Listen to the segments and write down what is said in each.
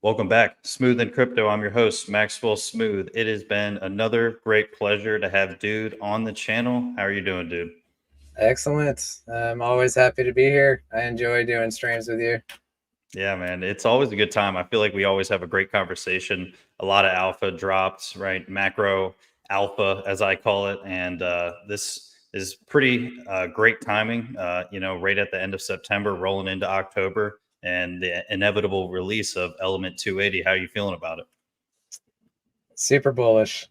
Welcome back. Smooth and Crypto. I'm your host, Maxwell Smooth. It has been another great pleasure to have Dude on the channel. How are you doing, Dude? Excellent. I'm always happy to be here. I enjoy doing streams with you. Yeah, man. It's always a good time. I feel like we always have a great conversation. A lot of alpha drops, right? Macro alpha, as I call it. And this is pretty great timing, right at the end of September, rolling into October, and the inevitable release of Element 280. How are you feeling about it? Super bullish.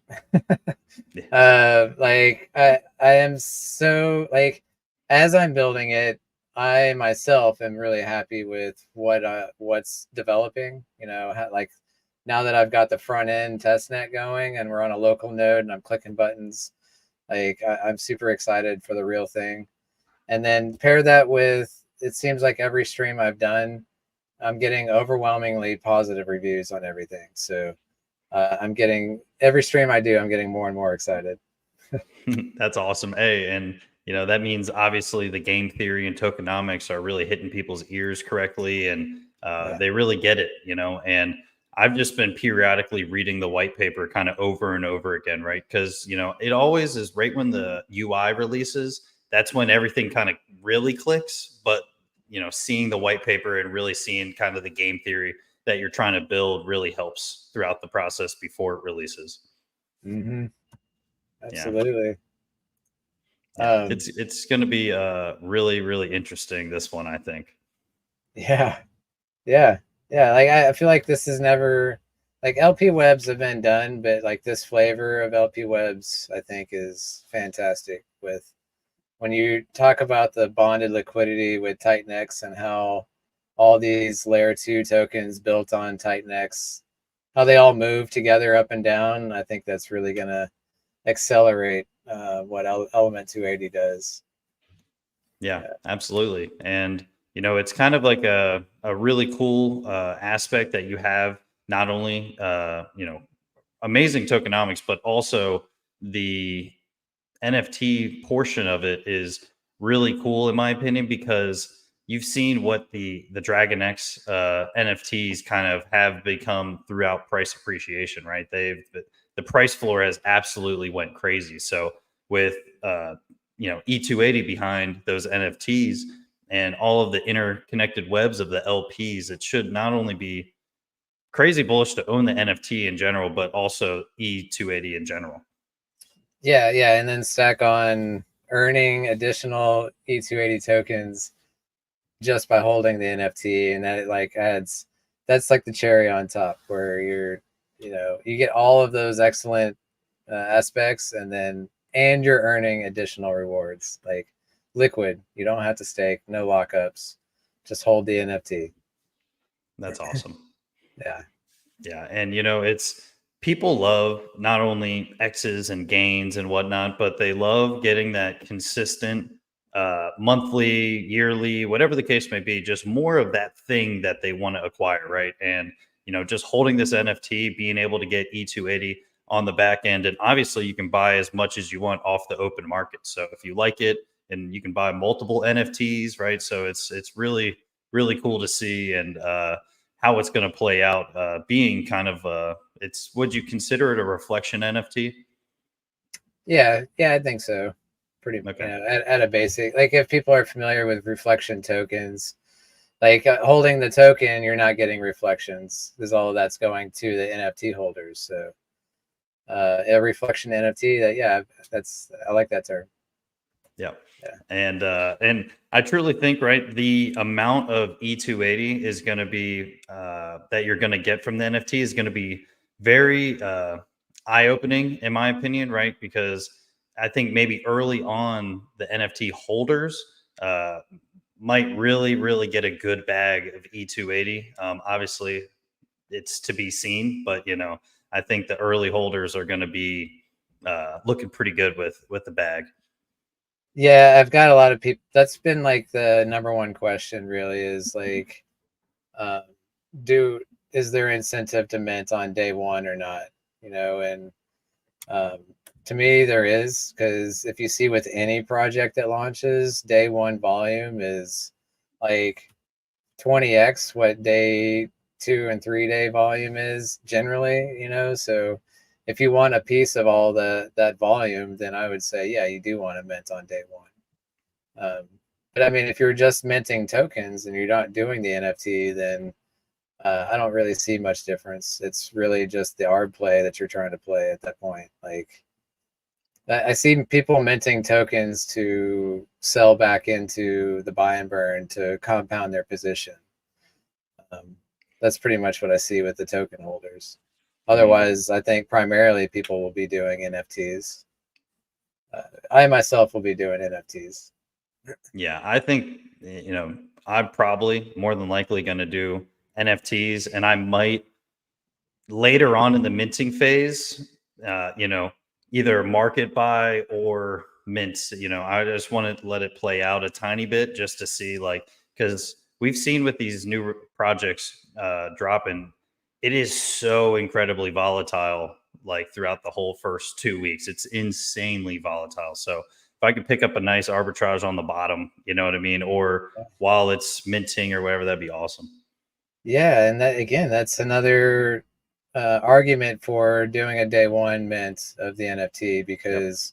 Yeah. I am so like as I'm building it, I myself am really happy with what's developing. Now that I've got the front end testnet going and we're on a local node and I'm clicking buttons, I'm super excited for the real thing. And then pair that with it seems like every stream I've done, I'm getting overwhelmingly positive reviews on everything. So I'm getting every stream I do, I'm getting more and more excited. That's awesome. Hey, and that means obviously the game theory and tokenomics are really hitting people's ears correctly, and Yeah. they really get it. And I've just been periodically reading the white paper kind of over and over again, right? Because it always is right when the UI releases. That's when everything kind of really clicks. But seeing the white paper and really seeing kind of the game theory that you're trying to build really helps throughout the process before it releases. Mm-hmm. Yeah. Absolutely. Yeah, Um, it's going to be really interesting, this one, I think. yeah, yeah, yeah. I feel like this is never like LP webs have been done, but like this flavor of LP webs, I think is fantastic. With when you talk about the bonded liquidity with TitanX and how all these layer two tokens built on TitanX, how they all move together up and down, I think that's really gonna accelerate what Element 280 does. Yeah, Yeah. absolutely. And it's kind of like a really cool aspect that you have, not only amazing tokenomics, but also the NFT portion of it is really cool in my opinion, because you've seen what the Dragon X NFTs kind of have become throughout price appreciation, right? The price floor has absolutely went crazy. So with E280 behind those NFTs and all of the interconnected webs of the LPs, it should not only be crazy bullish to own the NFT in general, but also E280 in general. Yeah, yeah, and then stack on earning additional E280 tokens just by holding the NFT, and that it like adds that's like the cherry on top where you get all of those excellent aspects, and you're earning additional rewards like liquid. You don't have to stake, no lockups, just hold the NFT. That's awesome. Yeah, Yeah, and it's people love not only X's and gains and whatnot, but they love getting that consistent monthly, yearly, whatever the case may be, just more of that thing that they want to acquire, right? And just holding this NFT, being able to get E280 on the back end, and obviously you can buy as much as you want off the open market. So if you like it, and you can buy multiple NFTs, right? So it's really cool to see, and how it's going to play out, being kind of it's would you consider it a reflection NFT? yeah, I think so. Pretty, Okay. at a basic, like if people are familiar with reflection tokens, like holding the token, you're not getting reflections because all of that's going to the NFT holders. So a reflection NFT, that's I like that term. Yeah. Yeah, And I truly think, right, the amount of E280 is going to be that you're going to get from the NFT is going to be very eye opening, in my opinion, right? Because I think maybe early on the NFT holders uh, might really get a good bag of E280. Obviously, it's to be seen, but I think the early holders are going to be looking pretty good with the bag. yeah. I've got a lot of people. That's been like the number one question. Really, is like, uh, do is there incentive to mint on day one or not? And um, to me, there is because if you see with any project that launches, day one volume is like 20x what day 2 and 3 day volume is generally, you know. So if you want a piece of all that volume, then I would say, yeah, you do want to mint on day one. But I mean, if you're just minting tokens and you're not doing the NFT, then I don't really see much difference. It's really just the arb play that you're trying to play at that point. Like I see people minting tokens to sell back into the buy and burn to compound their position. That's pretty much what I see with the token holders. Otherwise, I think primarily people will be doing NFTs. I myself will be doing NFTs. Yeah, I think I'm probably more than likely going to do NFTs, and I might later on in the minting phase, either market buy or mints. I just want to let it play out a tiny bit just to see, like, because we've seen with these new projects dropping, it is so incredibly volatile. Like throughout the whole first 2 weeks, it's insanely volatile. So if I could pick up a nice arbitrage on the bottom, you know what I mean, or while it's minting or whatever, that'd be awesome. Yeah, and that again, that's another argument for doing a day one mint of the NFT because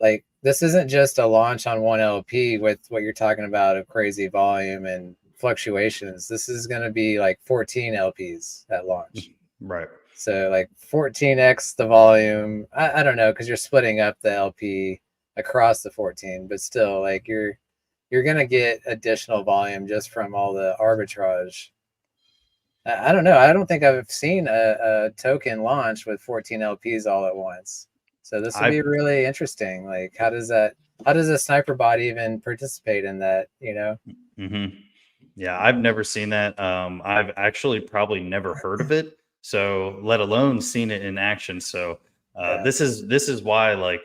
like this isn't just a launch on one LP with what you're talking about of crazy volume and fluctuations. This is going to be like 14 LPs at launch. Right. So like 14x the volume. I don't know, because you're splitting up the LP across the 14, but still, like you're gonna get additional volume just from all the arbitrage. I don't know. I don't think I've seen a token launch with 14 LPs all at once. So this will be I've really interesting. Like, how does a sniper bot even participate in that? You know? Yeah, I've never seen that. I've actually probably never heard of it, so let alone seen it in action. So Yeah. this is why, like,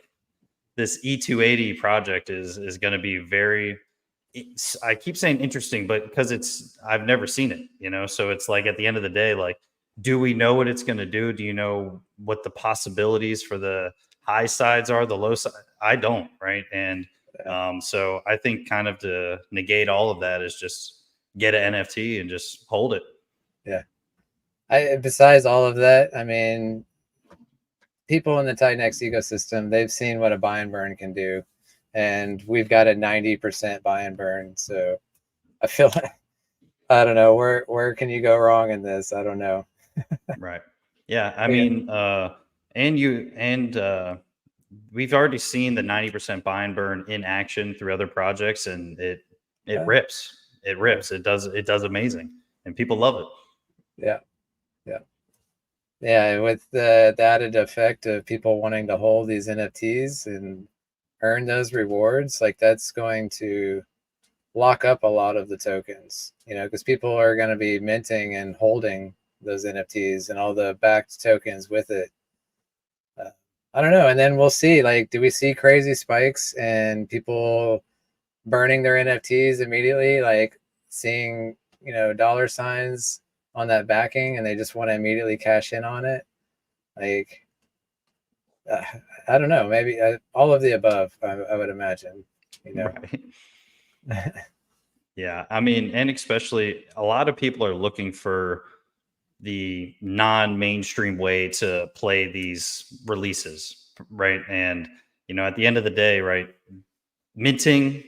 this E280 project is going to be very. I keep saying interesting, but because I've never seen it, So it's like at the end of the day, like, do we know what it's going to do? Do you know what the possibilities for the high sides are, the low side? I don't, right? And so I think kind of to negate all of that is just get an NFT and just hold it. Yeah. Besides all of that, I mean, people in the TitanX ecosystem, they've seen what a buy and burn can do, and we've got a 90% buy and burn. So I feel like I don't know where can you go wrong in this? I don't know. Right. Yeah. I Yeah. mean, we've already seen the 90% buy and burn in action through other projects, and it rips. It rips. It does amazing, and people love it. Yeah. Yeah. Yeah. With the added effect of people wanting to hold these NFTs and earn those rewards, like that's going to lock up a lot of the tokens, because people are going to be minting and holding those NFTs and all the backed tokens with it. I don't know. And then we'll see, like, do we see crazy spikes and people burning their NFTs immediately, like seeing, dollar signs on that backing and they just want to immediately cash in on it? Like, I don't know, maybe all of the above, I would imagine, Right. Yeah. I mean, and especially a lot of people are looking for the non-mainstream way to play these releases, right? And at the end of the day, right, minting,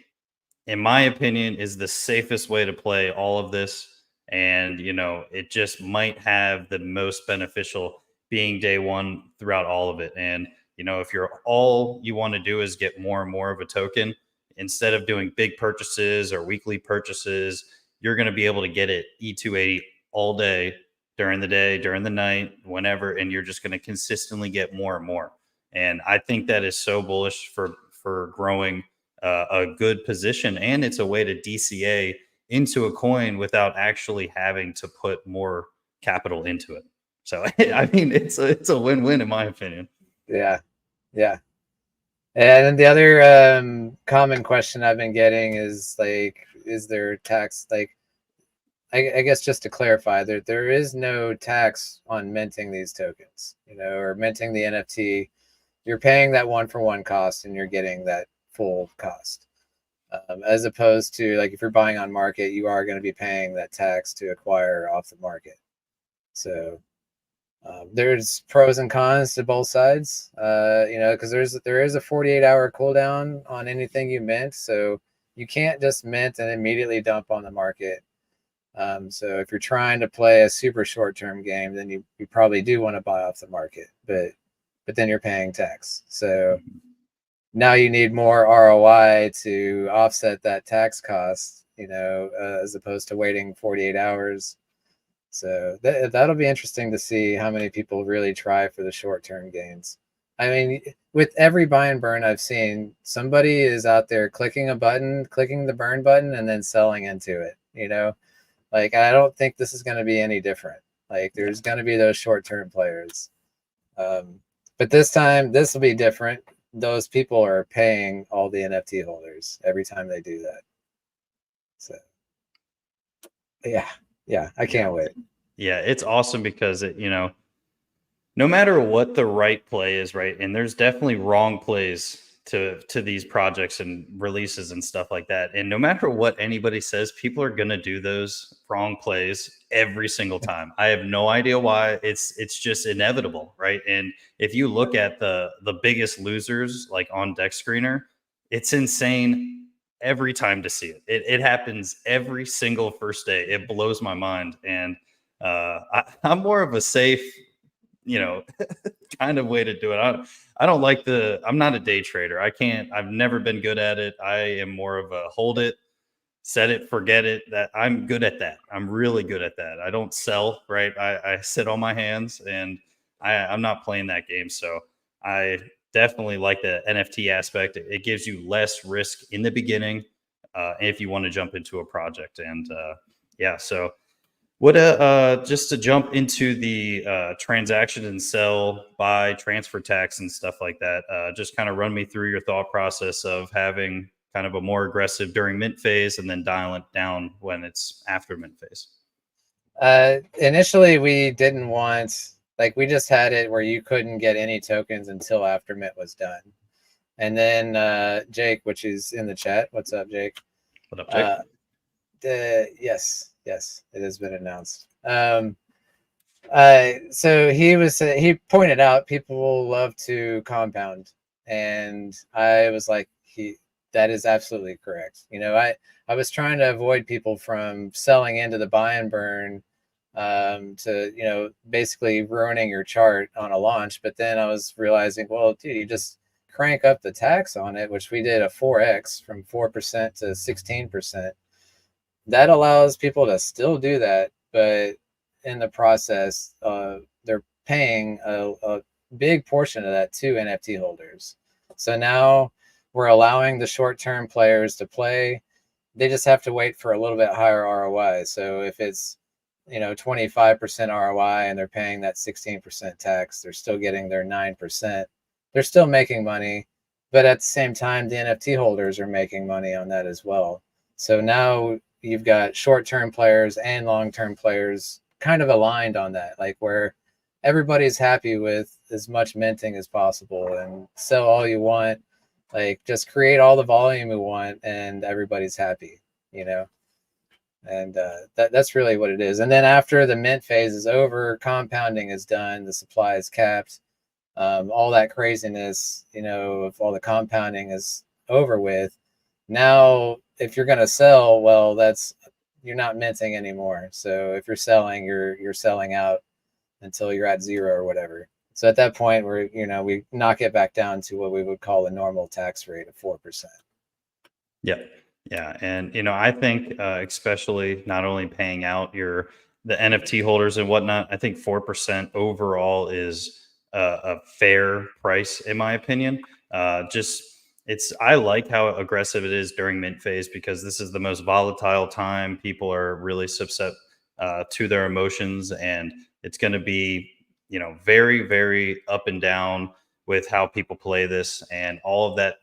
in my opinion, is the safest way to play all of this. And it just might have the most beneficial being day one throughout all of it. And if you're all you want to do is get more and more of a token, instead of doing big purchases or weekly purchases, you're going to be able to get it E280 all day, during the day, during the night, whenever, and you're just going to consistently get more and more. And I think that is so bullish for growing a good position, and it's a way to DCA into a coin without actually having to put more capital into it. So I mean, it's a win-win in my opinion. Yeah. Yeah. And then the other common question I've been getting is like, is there tax? Like, I guess just to clarify, there is no tax on minting these tokens, or minting the NFT. You're paying that one for one cost, and you're getting that full cost. as opposed to like if you're buying on market, you are going to be paying that tax to acquire off the market. So there's pros and cons to both sides, because there is a 48-hour cooldown on anything you mint, so you can't just mint and immediately dump on the market. So if you're trying to play a super short-term game, then you probably do want to buy off the market, but then you're paying tax. So now you need more ROI to offset that tax cost, as opposed to waiting 48 hours. So that'll be interesting to see how many people really try for the short-term gains. I mean, with every buy and burn I've seen, somebody is out there clicking the burn button, and then selling into it. Like, I don't think this is going to be any different. Like, there's going to be those short-term players. But this time, this will be different. Those people are paying all the NFT holders every time they do that. So, yeah, I can't wait. Yeah, it's awesome because no matter what the right play is, right, and there's definitely wrong plays to these projects and releases and stuff like that. And no matter what anybody says, people are gonna do those wrong plays every single time. I have no idea why. It's just inevitable, right? And if you look at the biggest losers like on Deck Screener, it's insane every time to see it. It happens every single first day. It blows my mind. And I'm more of a safe, kind of way to do it. I don't like I'm not a day trader. I've never been good at it. I am more of a hold it, set it, forget it. That I'm good at that. I'm really good at that. I don't sell, right? I sit on my hands, and I'm not playing that game. So I definitely like the NFT aspect. It gives you less risk in the beginning, if you want to jump into a project. And yeah, so what just to jump into the transaction and sell, buy, transfer tax and stuff like that. Just kind of run me through your thought process of having kind of a more aggressive during mint phase and then dial it down when it's after mint phase. Initially, we didn't want, like, we just had it where you couldn't get any tokens until after mint was done. And then Jake, which is in the chat, what's up, Jake? What up, Jake? Yes, it has been announced. So he pointed out people will love to compound, and I was like, that is absolutely correct. I was trying to avoid people from selling into the buy and burn, to basically ruining your chart on a launch. But then I was realizing, well, dude, you just crank up the tax on it, which we did a 4x from 4% to 16%. That allows people to still do that, but in the process, they're paying a big portion of that to NFT holders. So now we're allowing the short-term players to play. They just have to wait for a little bit higher ROI. So if it's 25% ROI and they're paying that 16% tax, they're still getting their 9%. They're still making money, but at the same time, the NFT holders are making money on that as well. So now you've got short-term players and long-term players kind of aligned on that, like where everybody's happy with as much minting as possible and sell all you want, like just create all the volume you want and everybody's happy, and that's really what it is. And then after the mint phase is over, compounding is done, the supply is capped, all that craziness, of all the compounding is over with. Now, if you're going to sell, well, you're not minting anymore. So if you're selling, you're selling out until you're at zero or whatever. So at that point, we knock it back down to what we would call a normal tax rate of 4%. Yeah, and I think especially not only paying out the NFT holders and whatnot, I think 4% overall is a fair price in my opinion. Just I like how aggressive it is during mint phase because this is the most volatile time. People are really susceptible to their emotions, and it's going to be very very up and down with how people play this, and all of that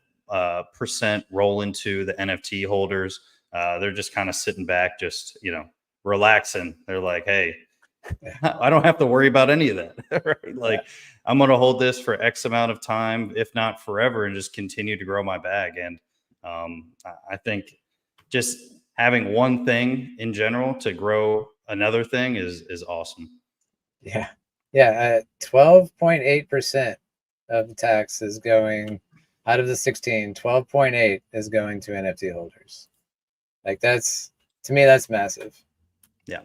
percent roll into the NFT holders. They're just kind of sitting back, just relaxing. They're like, hey, I don't have to worry about any of that. Right? Like, I'm going to hold this for X amount of time, if not forever, and just continue to grow my bag. And I think just having one thing in general to grow another thing is awesome. Yeah. Yeah. 12.8% of the tax is going out of the 16, 12.8 is going to NFT holders. Like that's, to me, that's massive. Yeah.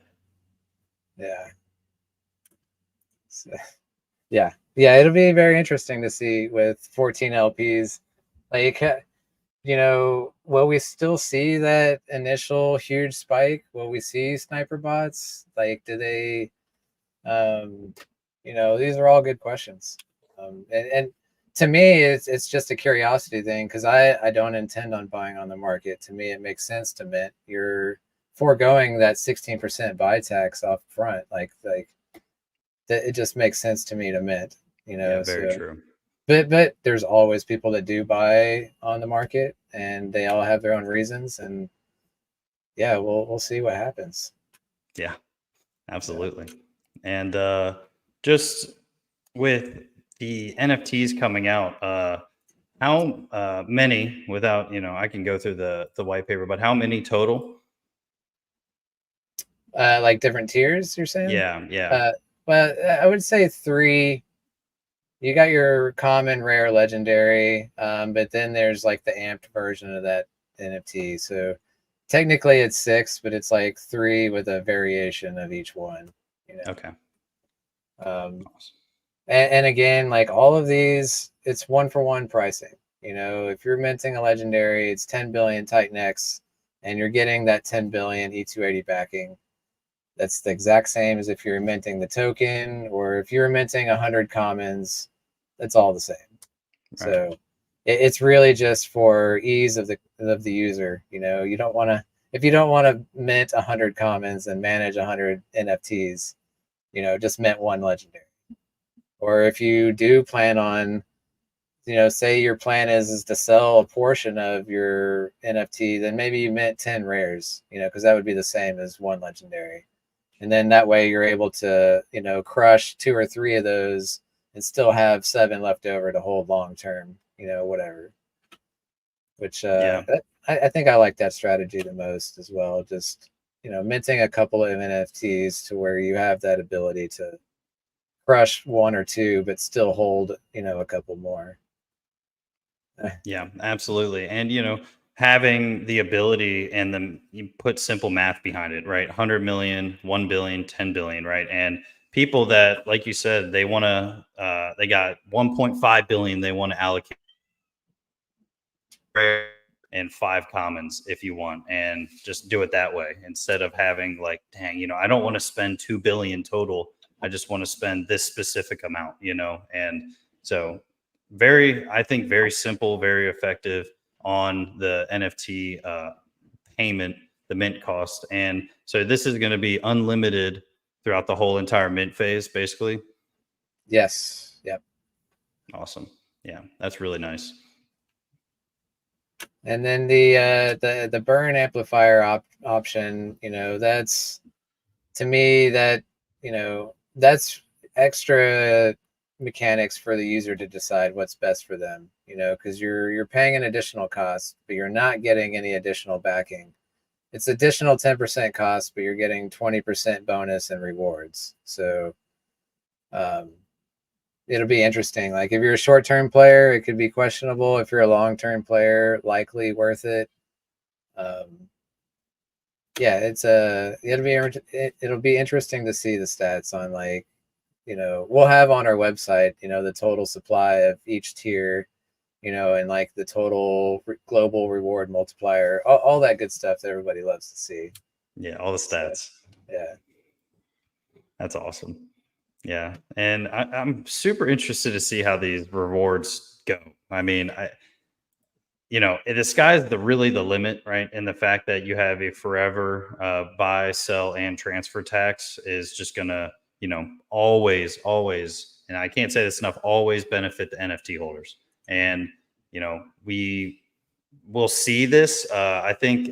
Yeah. So, yeah. Yeah. It'll be very interesting to see with 14 LPs. Like, will we still see that initial huge spike? Will we see sniper bots? Like, do they, these are all good questions. And to me, it's just a curiosity thing because I don't intend on buying on the market. To me, it makes sense to mint. You're foregoing that 16% buy tax up front. Like that, it just makes sense to me to mint. Yeah, very So true. but there's always people that do buy on the market, and they all have their own reasons. And yeah, we'll see what happens. Yeah, Yeah. absolutely. And just with the NFTs coming out, how many, without, I can go through the white paper, but how many total? Like different tiers, you're saying? Yeah, yeah. Uh, well, I would say three. You got your common, rare, legendary, but then there's like the amped version of that NFT. So technically it's six, but it's like three with a variation of each one. Okay. Um, Awesome. and again, like all of these, it's one for one pricing. If you're minting a legendary, it's 10 billion TitanX, and you're getting that 10 billion E280 backing. That's the exact same as if you're minting the token, or if you're minting 100 commons, it's all the same. Right. So it's really just for ease of the user. You don't want to, if you don't want to mint 100 commons and manage 100 NFTs, just mint one legendary. Or if you do plan on, say your plan is to sell a portion of your NFT, then maybe you mint 10 rares, because that would be the same as one legendary. And then that way you're able to, crush two or three of those and still have 7 left over to hold long term, whatever. Which Yeah. I think I like that strategy the most as well. Just, minting a couple of NFTs to where you have that ability to crush one or two, but still hold, a couple more. Yeah, absolutely. And having the ability, and then you put simple math behind it, right? 100 million, 1 billion, 10 billion, right? And people that, like you said, they want to they got 1.5 billion they want to allocate and 5 commons if you want, and just do it that way instead of having like, dang, I don't want to spend 2 billion total. I just want to spend this specific amount, and so I think very simple, very effective on the NFT payment, the mint cost. And so this is going to be unlimited throughout the whole entire mint phase, basically. Yes. Yep. Awesome. Yeah, that's really nice. And then the burn amplifier option, that's, to me, that's extra mechanics for the user to decide what's best for them, because you're paying an additional cost, but you're not getting any additional backing. It's additional 10% cost, but you're getting 20% bonus and rewards. So it'll be interesting. Like if you're a short-term player, it could be questionable. If you're a long-term player, likely worth it. Yeah, it'll be interesting to see the stats on, like, we'll have on our website, the total supply of each tier, and like the total global reward multiplier, all that good stuff that everybody loves to see. Yeah, all the So, stats. yeah. That's awesome. Yeah, and I'm super interested to see how these rewards go. I mean, the sky's really the limit, right? And the fact that you have a forever buy, sell, and transfer tax is just gonna, always, always, and I can't say this enough, always benefit the NFT holders. And we will see this. I think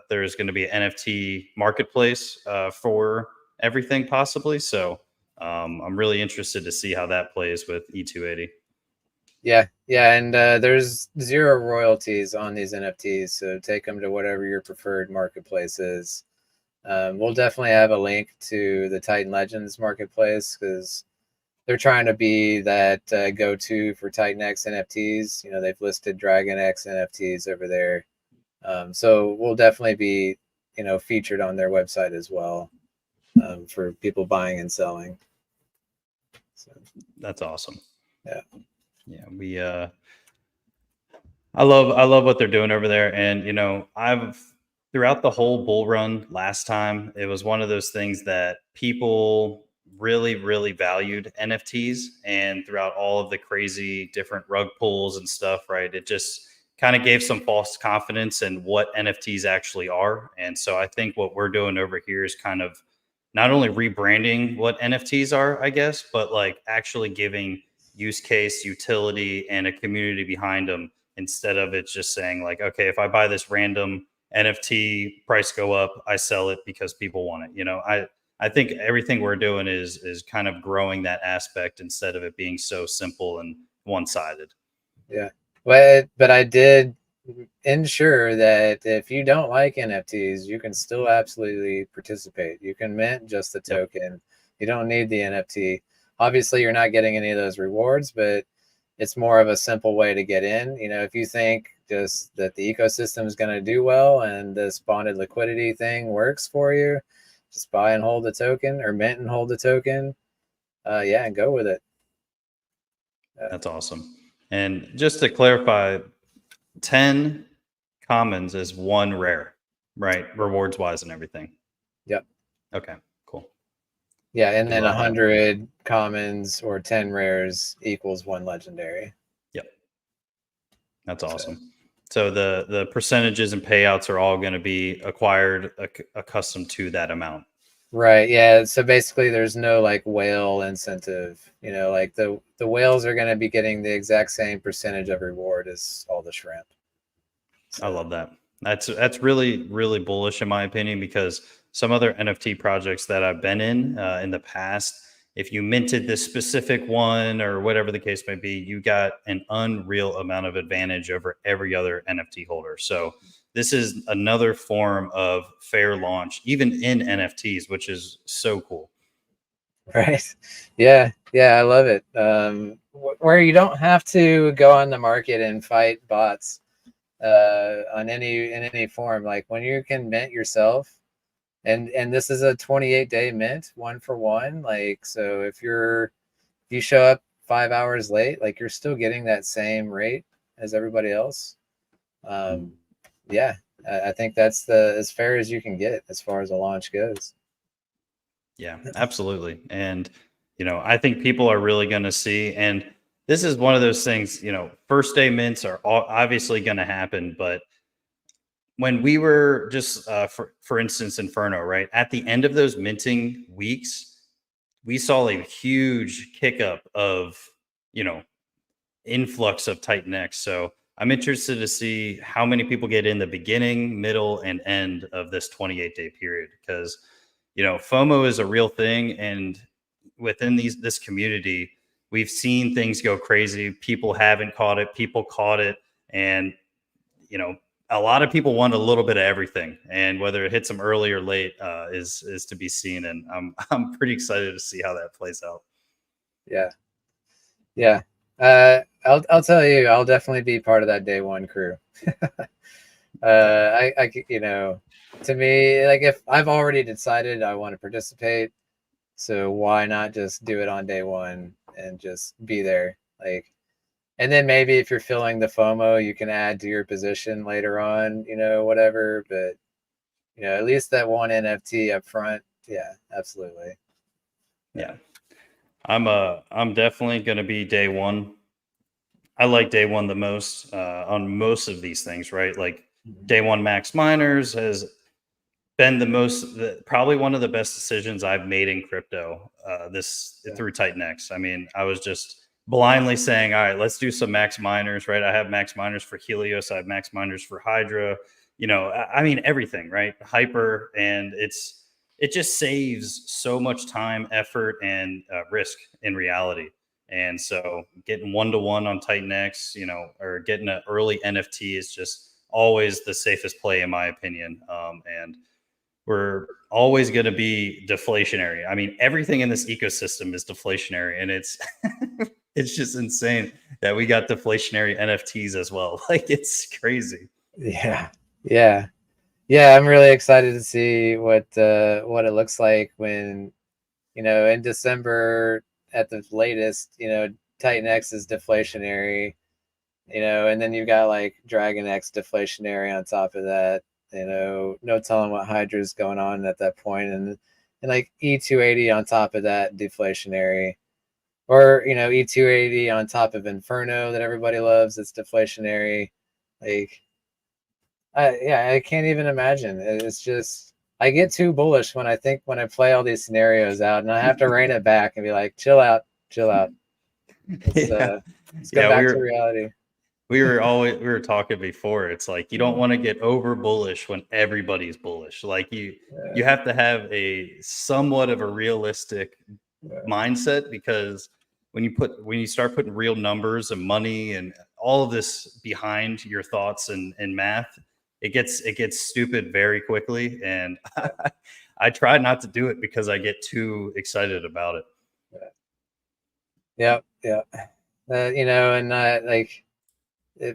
there's going to be an NFT marketplace for everything, possibly. So I'm really interested to see how that plays with E280. Yeah, yeah, and there's zero royalties on these NFTs, so take them to whatever your preferred marketplace is. We'll definitely have a link to the Titan Legends marketplace because they're trying to be that go-to for TitanX NFTs. You know, they've listed Dragon X NFTs over there, so we'll definitely be, you know, featured on their website as well, for people buying and selling. So, That's awesome. yeah. Yeah, I love what they're doing over there. And I've throughout the whole bull run last time, it was one of those things that people really, really valued NFTs. And throughout all of the crazy different rug pulls and stuff, right? It just kind of gave some false confidence in what NFTs actually are. And so I think what we're doing over here is kind of not only rebranding what NFTs are, I guess, but like actually giving use case, utility, and a community behind them, instead of it just saying like, okay, if I buy this random NFT, price go up, I sell it because people want it. I think everything we're doing is kind of growing that aspect instead of it being so simple and one sided. Yeah. But I did ensure that if you don't like NFTs, you can still absolutely participate. You can mint just the Yep. token. You don't need the NFT. Obviously, you're not getting any of those rewards, but it's more of a simple way to get in. You know, if you think just that the ecosystem is going to do well and this bonded liquidity thing works for you, just buy and hold the token or mint and hold the token. Yeah, and go with it. That's awesome. And just to clarify, 10 commons is one rare, right? Rewards wise and everything. Yep. Okay, cool. Yeah, and Do then 100 commons or 10 rares equals one legendary. Yep. That's So, awesome. So the percentages and payouts are all going to be acquired accustomed to that amount. right, yeah. So basically, there's no like whale incentive. You know, like the whales are going to be getting the exact same percentage of reward as all the shrimp. I So love that. That's really really bullish in my opinion, because some other NFT projects that I've been in the past, if you minted this specific one or whatever the case may be, you got an unreal amount of advantage over every other NFT holder. So this is another form of fair launch, even in NFTs, which is so cool. right, yeah, yeah, I love it. Where you don't have to go on the market and fight bots on any form. Like when you can mint yourself, and this is a 28-day mint, one for one. Like, so if you show up 5 hours late, like you're still getting that same rate as everybody else. um yeah, I think that's the as fair as you can get as far as a launch goes. Yeah, absolutely. And, I think people are really going to see. And this is one of those things, first day mints are obviously going to happen. But when we were just, for instance, Inferno, right? At the end of those minting weeks, we saw a huge kick up of, you know, influx of TitanX. So I'm interested to see how many people get in the beginning, middle, and end of this 28-day period, because FOMO is a real thing, and within this community, we've seen things go crazy. People haven't caught it. People caught it, and you know a lot of people want a little bit of everything, and whether it hits them early or late is to be seen. And I'm pretty excited to see how that plays out. Yeah, yeah. I'll tell you, I'll definitely be part of that day one crew. Yeah. You know, to me, like if I've already decided I want to participate, so why not just do it on day one and just be there? Like, and then maybe if you're feeling the FOMO, you can add to your position later on, you know, whatever. But at least that one NFT up front. Yeah, absolutely. Yeah. Yeah. I'm definitely going to be day one. I like day one the most on most of these things, right? Like Mhm. day one max miners has been probably one of the best decisions I've made in crypto this Yeah. through TitanX. I mean, I was just blindly saying, all right, let's do some max miners, right? I have max miners for Helios, I have max miners for Hydra, I mean, everything, right? Hyper. And it just saves so much time, effort, and risk in reality. And so getting 1-to-1 on TitanX, or getting an early NFT is just always the safest play in my opinion. And we're always going to be deflationary. I mean, everything in this ecosystem is deflationary, and it's it's just insane that we got deflationary NFTs as well. Like, it's crazy. Yeah. Yeah. Yeah, I'm really excited to see what it looks like when, in December at the latest, Titan X is deflationary, and then you've got like Dragon X deflationary on top of that. No telling what Hydra's going on at that point, and like E280 on top of that deflationary, or E280 on top of Inferno that everybody loves. It's deflationary, like. I can't even imagine. It's just I get too bullish when I play all these scenarios out, and I have to rein it back and be like, chill out, chill out. Let's Yeah. let's go Yeah, back to reality. we were talking before. It's like you don't want to get over bullish when everybody's bullish. Like you have to have a somewhat of a realistic mindset, because when you start putting real numbers and money and all of this behind your thoughts and math, it gets stupid very quickly. And I try not to do it because I get too excited about it. Yeah, yeah. And like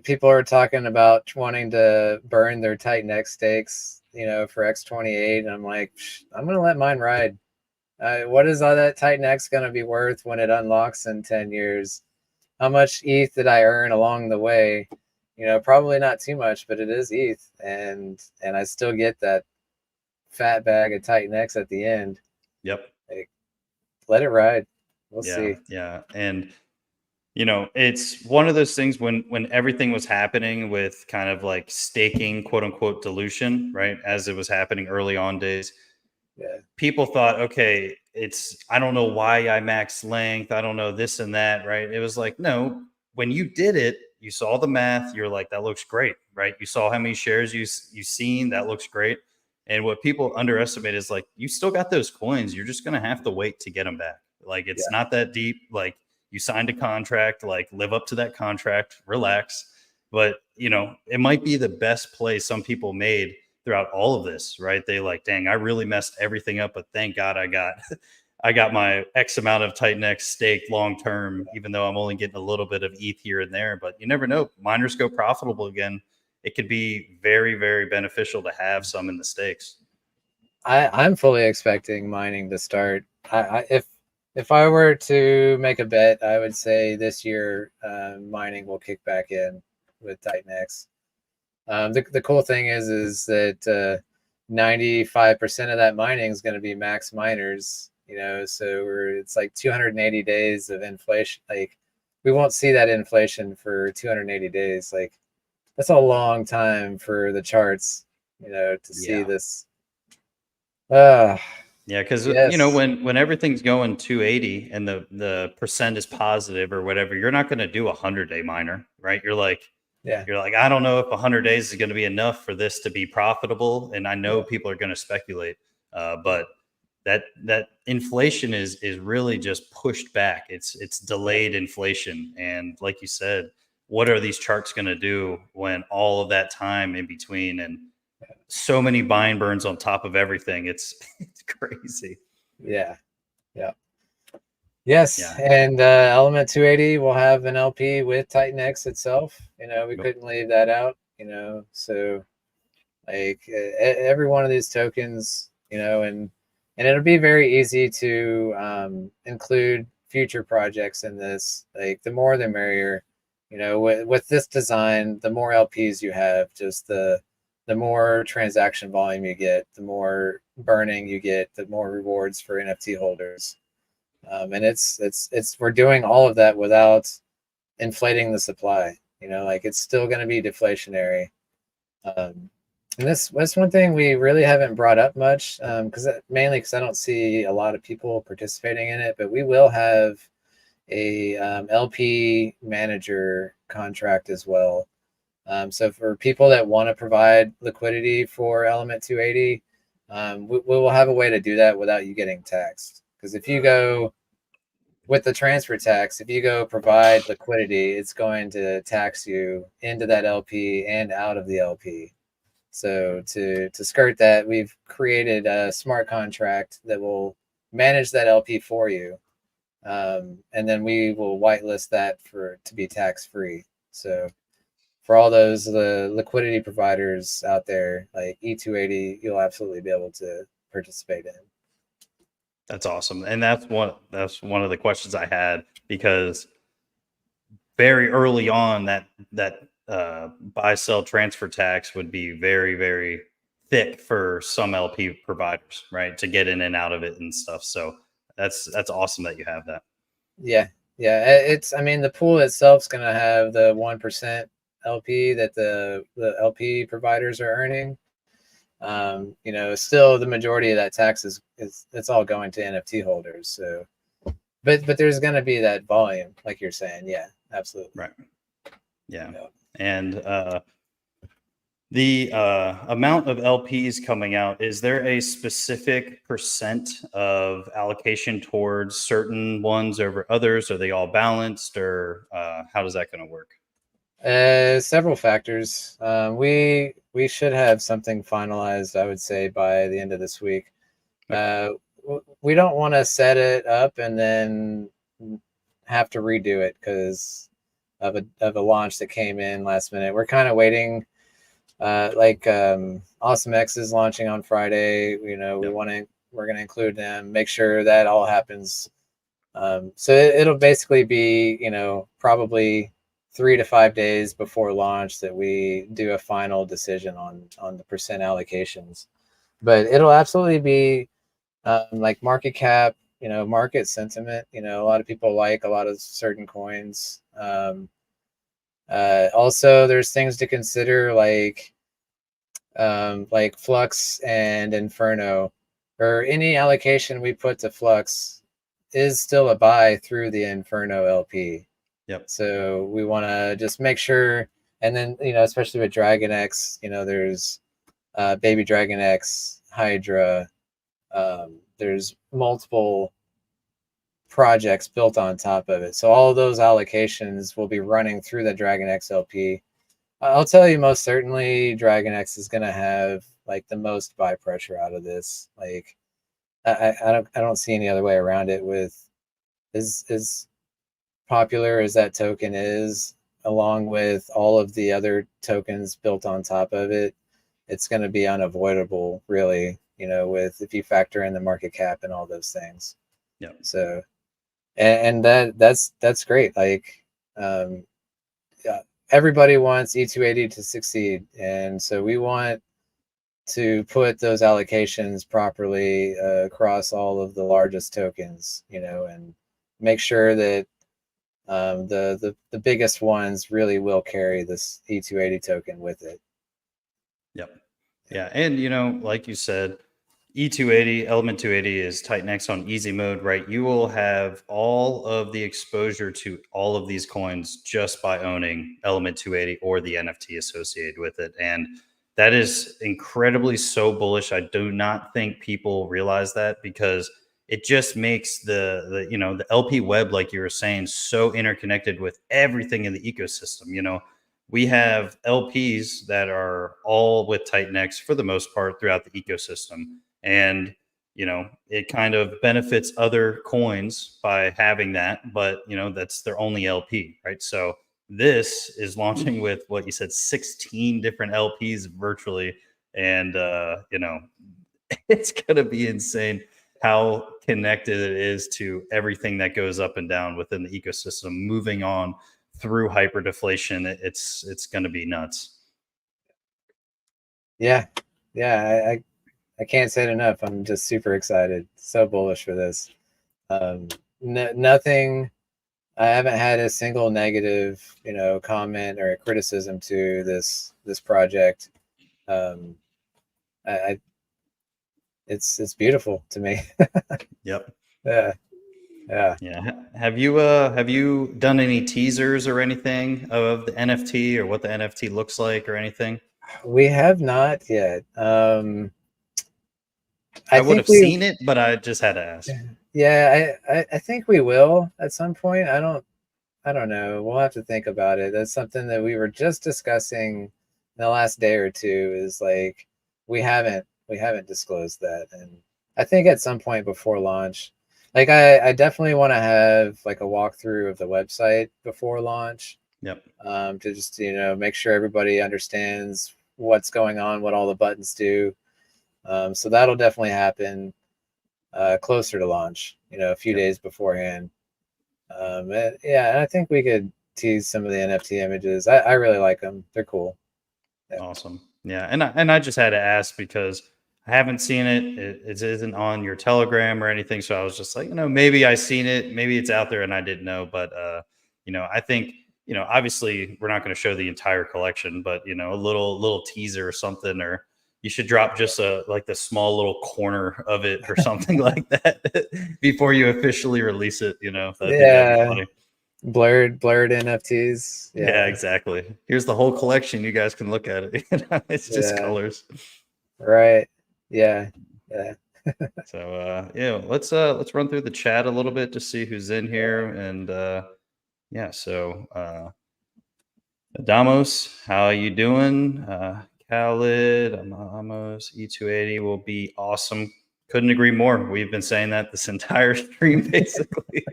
people are talking about wanting to burn their Titan X stakes, for X28, and I'm like, I'm gonna let mine ride. What is all that Titan X gonna be worth when it unlocks in 10 years? How much ETH did I earn along the way? Probably not too much, but it is ETH, and I still get that fat bag of Titan X at the end. Yep. Like, let it ride. We'll see. Yeah. And it's one of those things when everything was happening with kind of like staking, quote unquote, dilution, right? As it was happening early on days, Yeah. people thought, okay, I don't know why I max length. I don't know this and that, right? It was like, no, when you did it, you saw the math. You're like, that looks great, right? You saw how many shares you seen. That looks great. And what people underestimate is like, you still got those coins. You're just going to have to wait to get them back. Like, it's not that deep. Like, you signed a contract, like live up to that contract, relax. But, it might be the best play some people made throughout all of this, right? They like, dang, I really messed everything up, but thank God I got my X amount of Titan X staked long term, even though I'm only getting a little bit of ETH here and there. But you never know. Miners go profitable again. It could be very, very beneficial to have some in the stakes. I'm fully expecting mining to start. If I were to make a bet, I would say this year mining will kick back in with Titan X. The cool thing is that 95% of that mining is going to be max miners. So it's like 280 days of inflation. Like, we won't see that inflation for 280 days. Like, that's a long time for the charts, to see this. Yeah, because Yes. when everything's going 280 and the percent is positive or whatever, you're not going to do a 100-day miner, right? You're like, I don't know if 100 days is going to be enough for this to be profitable, and I know people are going to speculate, but that inflation is really just pushed back. It's delayed inflation, and like you said, what are these charts going to do when all of that time in between and so many buying burns on top of everything? It's crazy. Yeah. Yes. Yeah. And ELEMENT280 will have an LP with Titan X itself. We couldn't leave that out. So like every one of these tokens, and it'll be very easy to include future projects in this. Like, the more the merrier. With this design, the more LPs you have, just the more transaction volume you get, the more burning you get, the more rewards for NFT holders. And we're doing all of that without inflating the supply. Like, it's still going to be deflationary. And that's one thing we really haven't brought up much, mainly because I don't see a lot of people participating in it. But we will have a LP manager contract as well. So for people that want to provide liquidity for ELEMENT280, we will have a way to do that without you getting taxed. Because if you go with the transfer tax, if you go provide liquidity, it's going to tax you into that LP and out of the LP. So to skirt that, we've created a smart contract that will manage that LP for you, and then we will whitelist that to be tax free. So for all those the liquidity providers out there like E280, you'll absolutely be able to participate in. That's awesome. And that's one of the questions I had, because very early on that buy sell transfer tax would be very, very thick for some LP providers, right? To get in and out of it and stuff. So that's awesome that you have that. Yeah. It's, I mean, the pool itself's going to have the 1% LP that the LP providers are earning. Still the majority of that tax is it's all going to NFT holders. So, but there's going to be that volume, like you're saying. Yeah, absolutely. Right. Yeah. And the amount of LPs coming out, is there a specific percent of allocation towards certain ones over others? Are they all balanced, or how does that going to work? Several factors. We should have something finalized, I would say, by the end of this week. Okay. We don't want to set it up and then have to redo it because of a launch that came in last minute. We're kind of waiting. Awesome X is launching on Friday. We're going to include them, make sure that all happens. So it'll basically be, probably 3 to 5 days before launch that we do a final decision on the percent allocations. But it'll absolutely be like market cap, market sentiment. A lot of people like a lot of certain coins. Also, there's things to consider like Flux and Inferno, or any allocation we put to Flux is still a buy through the Inferno LP. Yep. So we want to just make sure, and then especially with DragonX, there's Baby DragonX, Hydra. There's multiple projects built on top of it. So all of those allocations will be running through the DragonX LP. I'll tell you, most certainly DragonX is going to have like the most buy pressure out of this. Like I don't see any other way around it. With as popular as that token is, along with all of the other tokens built on top of it, it's going to be unavoidable, really, with if you factor in the market cap and all those things. Yeah. So and that's great. Like everybody wants E280 to succeed, and so we want to put those allocations properly across all of the largest tokens, and make sure that the biggest ones really will carry this E280 token with it. Yep. Yeah, and like you said, E280, Element 280 is TitanX on easy mode, right? You will have all of the exposure to all of these coins just by owning Element 280 or the NFT associated with it. And that is incredibly so bullish. I do not think people realize that, because it just makes the LP web, like you were saying, so interconnected with everything in the ecosystem. We have LPs that are all with TitanX for the most part throughout the ecosystem. And, it kind of benefits other coins by having that, but, that's their only LP, right? So this is launching with what you said, 16 different LPs virtually. And, it's going to be insane how connected it is to everything that goes up and down within the ecosystem, moving on through hyperdeflation. It's going to be nuts. Yeah. I can't say it enough. I'm just super excited. So bullish for this. Nothing. I haven't had a single negative, comment or criticism to this project. It's beautiful to me. Yep. Yeah. Have you done any teasers or anything of the NFT or what the NFT looks like or anything? We have not yet. I would have seen it, but I just had to ask. Yeah, I think we will at some point. I don't know. We'll have to think about it. That's something that we were just discussing in the last day or two, is like we haven't disclosed that. And I think at some point before launch, like I definitely want to have like a walkthrough of the website before launch, Yep. to just, make sure everybody understands what's going on, what all the buttons do. So that'll definitely happen closer to launch, a few Yep. days beforehand. Yeah, and I think we could tease some of the NFT images. I really like them. They're cool. Yeah. Awesome. Yeah, and I just had to ask because I haven't seen it. It isn't on your Telegram or anything, so I was just like, maybe I seen it, maybe it's out there and I didn't know. But I think obviously we're not going to show the entire collection, but a little teaser or something, or you should drop just a like the small little corner of it or something like that before you officially release it. I think that'd be Yeah. funny. Blurred NFTs. Yeah, Yeah. exactly. Here's the whole collection. You guys can look at it. It's just Yeah. colors. Right. Yeah. Yeah. So yeah, let's run through the chat a little bit to see who's in here. And yeah, so Damos, how are you doing? Khaled, Amos, E280 will be awesome. Couldn't agree more. We've been saying that this entire stream, basically.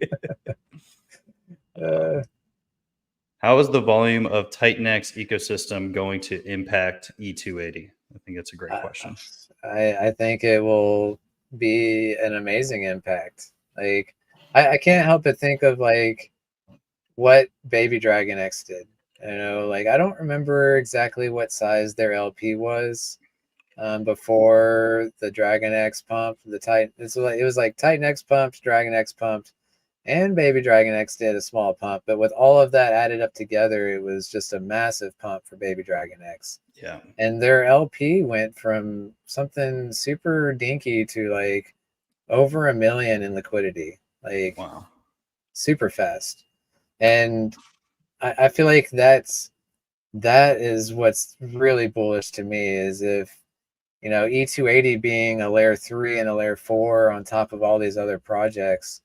Uh, How is the volume of TitanX ecosystem going to impact E280? I think that's a great I, question. I think it will be an amazing impact. Like, I can't help but think of like what Baby Dragon X did. Like I don't remember exactly what size their LP was, before the Dragon X pump. The Titan, it was like Titan X pumped, Dragon X pumped, and Baby Dragon X did a small pump. But with all of that added up together, it was just a massive pump for Baby Dragon X. Yeah. And their LP went from something super dinky to like over 1 million in liquidity, like Wow. super fast. And I feel like that is what's really bullish to me, is if E280 being a layer 3 and a layer 4 on top of all these other projects,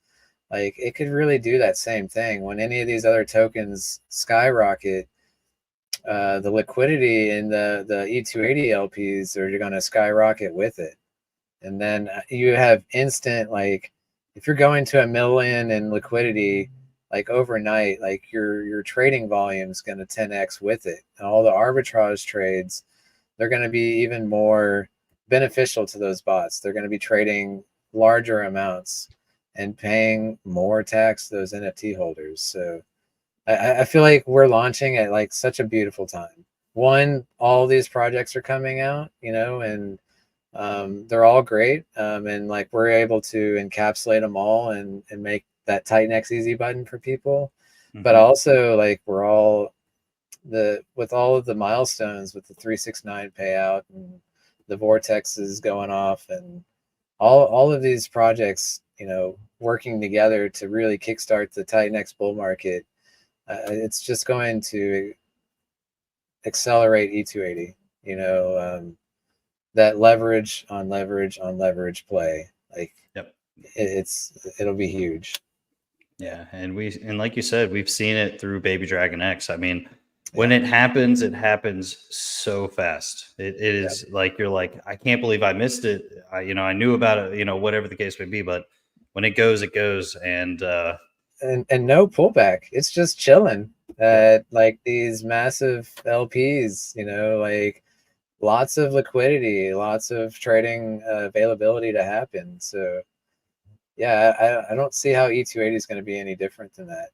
like it could really do that same thing. When any of these other tokens skyrocket, the liquidity in the E280 LPs are going to skyrocket with it. And then you have instant, like if you're going to 1 million in liquidity like overnight, like your trading volume is going to 10x with it. And all the arbitrage trades, they're going to be even more beneficial to those bots. They're going to be trading larger amounts and paying more tax to those NFT holders. So I feel like we're launching at like such a beautiful time. One, all these projects are coming out, and they're all great. And like we're able to encapsulate them all and make that TitanX easy button for people. But Mhm. also like we're all with all of the milestones with the 369 payout and the vortexes going off and all of these projects, working together to really kickstart the TitanX bull market. It's just going to accelerate E280. That leverage on leverage on leverage play, like Yep. it'll be huge. Yeah, and like you said, we've seen it through Baby Dragon X. I mean, when Yeah, it happens so fast. It yeah. is like you're like, I can't believe I missed it. I knew about it, whatever the case may be, but when it goes, it goes. And And no pullback. It's just chilling yep, at like these massive LPs, like lots of liquidity, lots of trading availability to happen. So yeah, I don't see how E280 is going to be any different than that.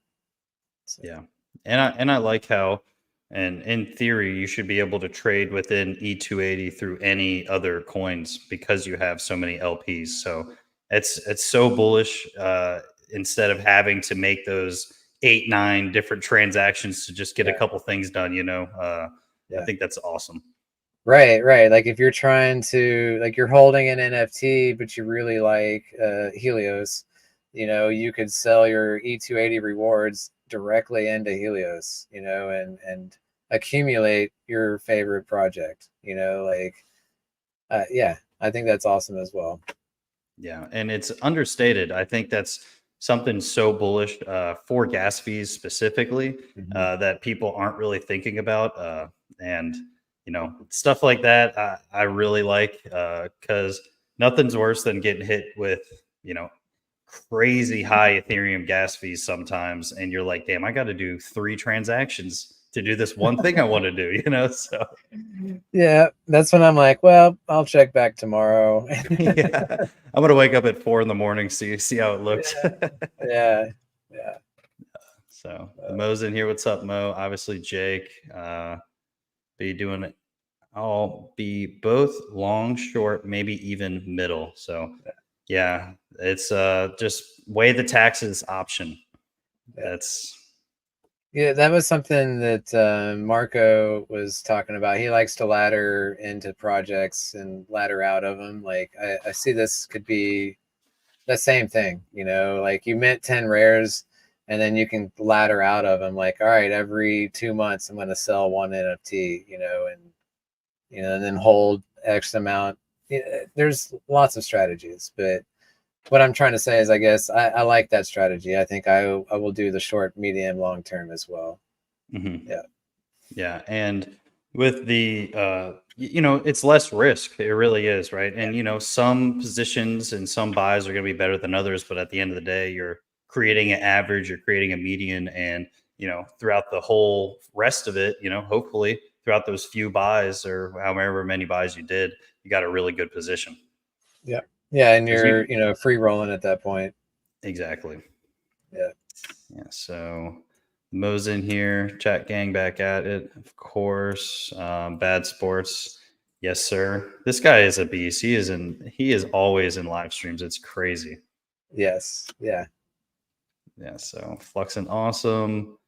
So yeah, and I like how, and in theory, you should be able to trade within E280 through any other coins because you have so many LPs. So it's so bullish. Instead of having to make those 8, 9 different transactions to just get a yeah, couple things done, I yeah. think that's awesome. Right, right. Like if you're trying to like you're holding an NFT, but you really like Helios, you could sell your E280 rewards directly into Helios, and accumulate your favorite project, like yeah, I think that's awesome as well. Yeah, and it's understated. I think that's something so bullish for gas fees specifically Mhm. that people aren't really thinking about, and stuff like that. I really like because nothing's worse than getting hit with you know crazy high Ethereum gas fees sometimes, and you're like, damn, I got to do 3 transactions to do this one thing I want to do. So Yeah, that's when I'm like, well, I'll check back tomorrow. yeah, I'm gonna wake up at 4 in the morning, see how it looks. Yeah, yeah, yeah. So the Uh, Mo's in here. What's up, Mo? Obviously, Jake. Be doing it. I'll be both long, short, maybe even middle. So yeah, it's just weigh the taxes option. yeah. That's Yeah, that was something that Marco was talking about. He likes to ladder into projects and ladder out of them. Like I see this could be the same thing, like you mint 10 rares and then you can ladder out of them. Like, all right, every 2 months I'm going to sell one NFT, and then hold X amount. There's lots of strategies, but what I'm trying to say is, I guess I like that strategy. I think I will do the short, medium, long term as well. mhm. Yeah. Yeah, and with the it's less risk. It really is, right? And some positions and some buys are going to be better than others, but at the end of the day, you're creating an average, you're creating a median, and throughout the whole rest of it, hopefully throughout those few buys or however many buys you did, you got a really good position. Yeah. Yeah. And Because you're, free rolling at that point. exactly. Yeah. Yeah, so Mo's in here, chat gang back at it, of course. Bad sports, yes, sir. This guy is a beast. He is always in live streams. It's crazy. Yes. Yeah. Yeah, so Flux and awesome.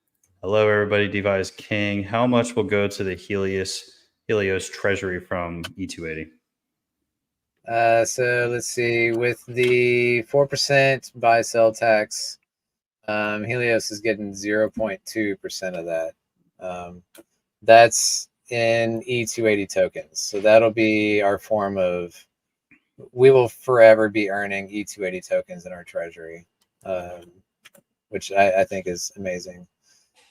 Hello, everybody. Device King. How much will go to the Helios treasury from E280? So let's see. With the 4% buy sell tax, Helios is getting 0.2% of that. That's in E280 tokens. So that'll be our form of, we will forever be earning E280 tokens in our treasury, which I think is amazing.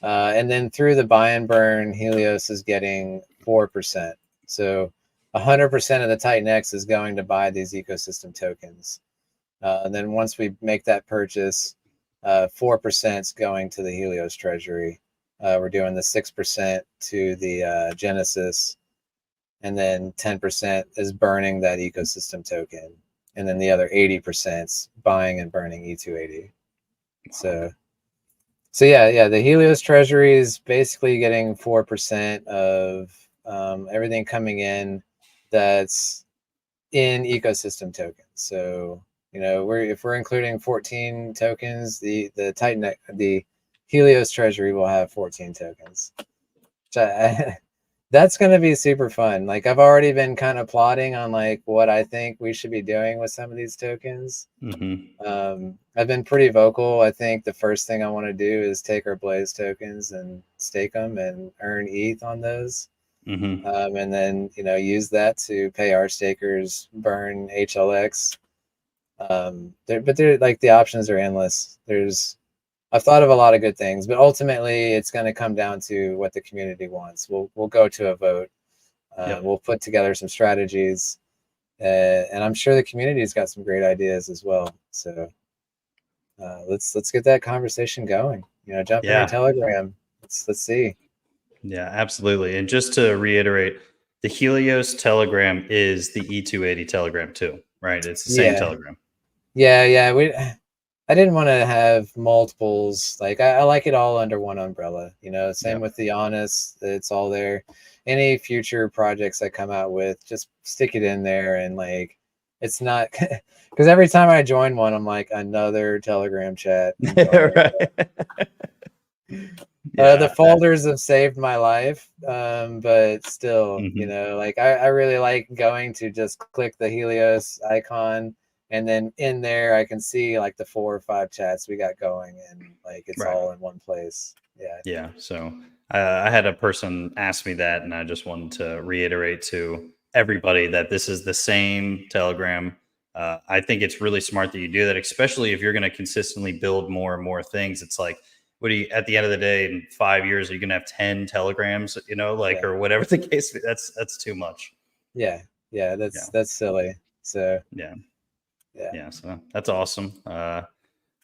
And then through the buy and burn, Helios is getting 4%. So 100% of the TitanX is going to buy these ecosystem tokens. And then once we make that purchase, 4% is going to the Helios treasury. We're doing the 6% to the Genesis, and then 10% is burning that ecosystem token. And then the other 80% is buying and burning E280. So yeah, the Helios treasury is basically getting 4% of everything coming in that's in ecosystem tokens. So if we're including 14 tokens, the Helios treasury will have 14 tokens. That's going to be super fun. Like, I've already been kind of plotting on like what I think we should be doing with some of these tokens. I've been pretty vocal. I think the first thing I want to do is take our Blaze tokens and stake them and earn ETH on those. And then use that to pay our stakers, burn HLX. But they're like, the options are endless. I've thought of a lot of good things, but ultimately it's going to come down to what the community wants. We'll go to a vote. Yep. We'll put together some strategies, and I'm sure the community's got some great ideas as well. So let's get that conversation going. Jump in our Telegram. Let's see. Yeah, absolutely. And just to reiterate, the Helios Telegram is the E280 Telegram too, right? It's the same Yeah, Telegram. yeah. I didn't want to have multiples. Like, I like it all under one umbrella. Same Yep. with the Honest. It's all there. Any future projects I come out with, just stick it in there, and like, it's not because every time I join one, I'm like, another Telegram chat. I'm joining. Right. The folders have saved my life, but still, like, I really like going to just click the Helios icon, and then in there I can see like the 4 or 5 chats we got going, and like it's Right. all in one place. Yeah. So I had a person ask me that, and I just wanted to reiterate to everybody that this is the same Telegram. I think it's really smart that you do that, especially if you're going to consistently build more and more things. It's like, what do you, at the end of the day, in 5 years, are you going to have 10 telegrams, like, Yeah. or whatever the case? That's too much. Yeah. Yeah. Yeah. That's silly. So Yeah. yeah. Yeah. So that's awesome.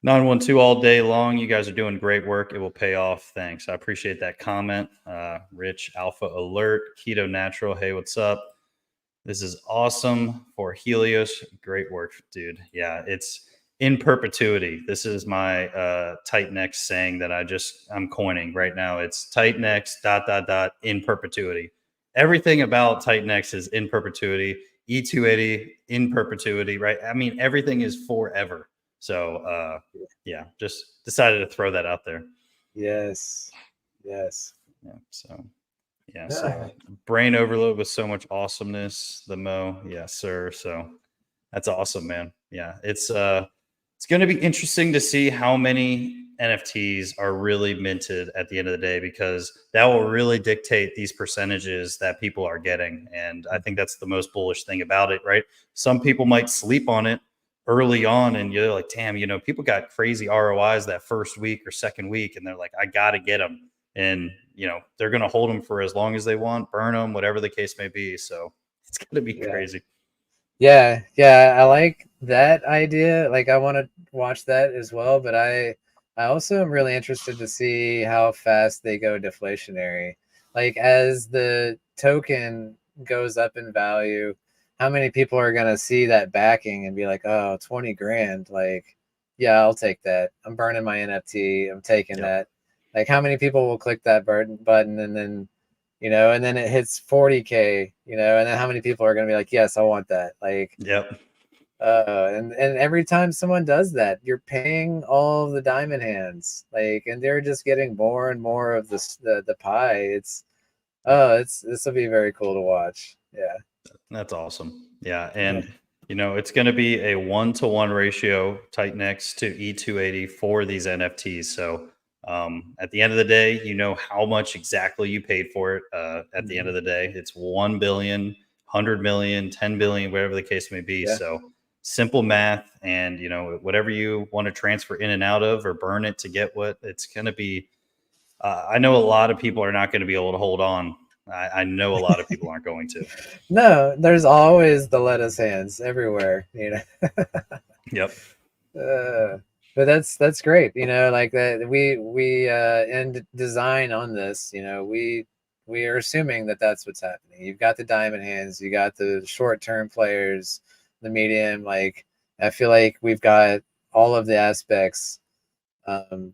912 all day long. You guys are doing great work. It will pay off. Thanks. I appreciate that comment. Rich Alpha Alert, Keto Natural. Hey, what's up? This is awesome for Helios. Great work, dude. Yeah, it's in perpetuity. This is my TitanX saying that I'm coining right now. It's TitanX in perpetuity. Everything about TitanX is in perpetuity. E280 in perpetuity, right? I mean, everything is forever. So yeah, just decided to throw that out there. Yes. Yes. Yeah. So yeah, so brain overload with so much awesomeness. The Mo, yes, sir. So that's awesome, man. Yeah, it's going to be interesting to see how many NFTs are really minted at the end of the day, because that will really dictate these percentages that people are getting. And I think that's the most bullish thing about it, right? Some people might sleep on it early on, and you're like, damn, people got crazy ROIs that first week or second week, and they're like, I got to get them. And they're going to hold them for as long as they want, burn them, whatever the case may be. So it's going to be Yeah. crazy. Yeah, yeah, I like that idea. Like I want to watch that as well, but I also am really interested to see how fast they go deflationary. Like as the token goes up in value, how many people are going to see that backing and be like, "Oh, 20 grand, like yeah, I'll take that. I'm burning my NFT. I'm taking Yep. that." Like how many people will click that button and then and then it hits 40K, and then how many people are going to be like, yes, I want that. Like, Yep. and every time someone does that, you're paying all of the diamond hands, like, and they're just getting more and more of the pie. This will be very cool to watch. Yeah. That's awesome. Yeah. And, it's going to be a 1-to-1 ratio TitanX to E280 for these NFTs. So at the end of the day, how much exactly you paid for it. At the end of the day, it's 1 billion, 100 million, 10 billion, whatever the case may be. Yeah. So simple math, and, whatever you want to transfer in and out of or burn it to get what it's going to be. I know a lot of people are not going to be able to hold on. I know a lot of people aren't going to. No, there's always the lettuce hands everywhere. Yep. But that's great. Like that we in design on this, we are assuming that that's what's happening. You've got the diamond hands, you got the short-term players, the medium. Like I feel like we've got all of the aspects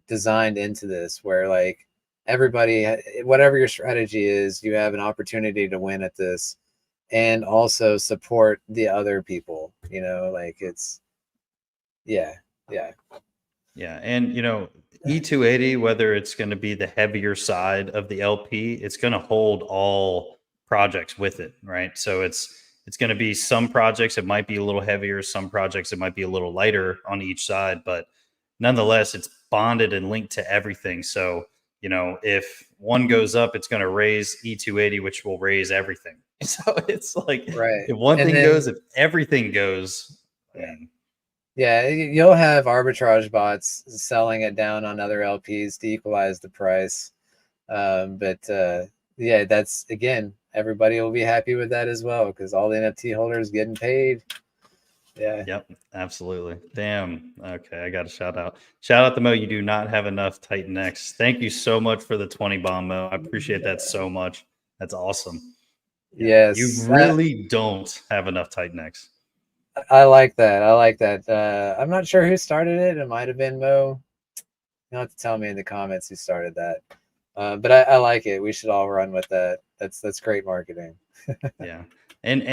designed into this, where like everybody, whatever your strategy is, you have an opportunity to win at this and also support the other people. Like it's yeah. Yeah. And, E280, whether it's going to be the heavier side of the LP, it's going to hold all projects with it. Right. So it's going to be some projects, it might be a little heavier. Some projects, it might be a little lighter on each side, but nonetheless, it's bonded and linked to everything. So, if one goes up, it's going to raise E280, which will raise everything. So it's like, Right. if one And thing then goes, if everything goes, I yeah. mean, Yeah, you'll have arbitrage bots selling it down on other LPs to equalize the price. But yeah, that's again, everybody will be happy with that as well because all the NFT holders getting paid. Yeah. Yep, absolutely. Damn. Okay, I got a shout out. Shout out to Mo. You do not have enough Titan X. Thank you so much for the 20 bomb, Mo. I appreciate that so much. That's awesome. Yeah, you Yes, really don't have enough Titan X. I like that. I like that. I'm not sure who started it. It might have been Mo. You'll have to tell me in the comments who started that. But I like it. We should all run with that. That's great marketing. Yeah. And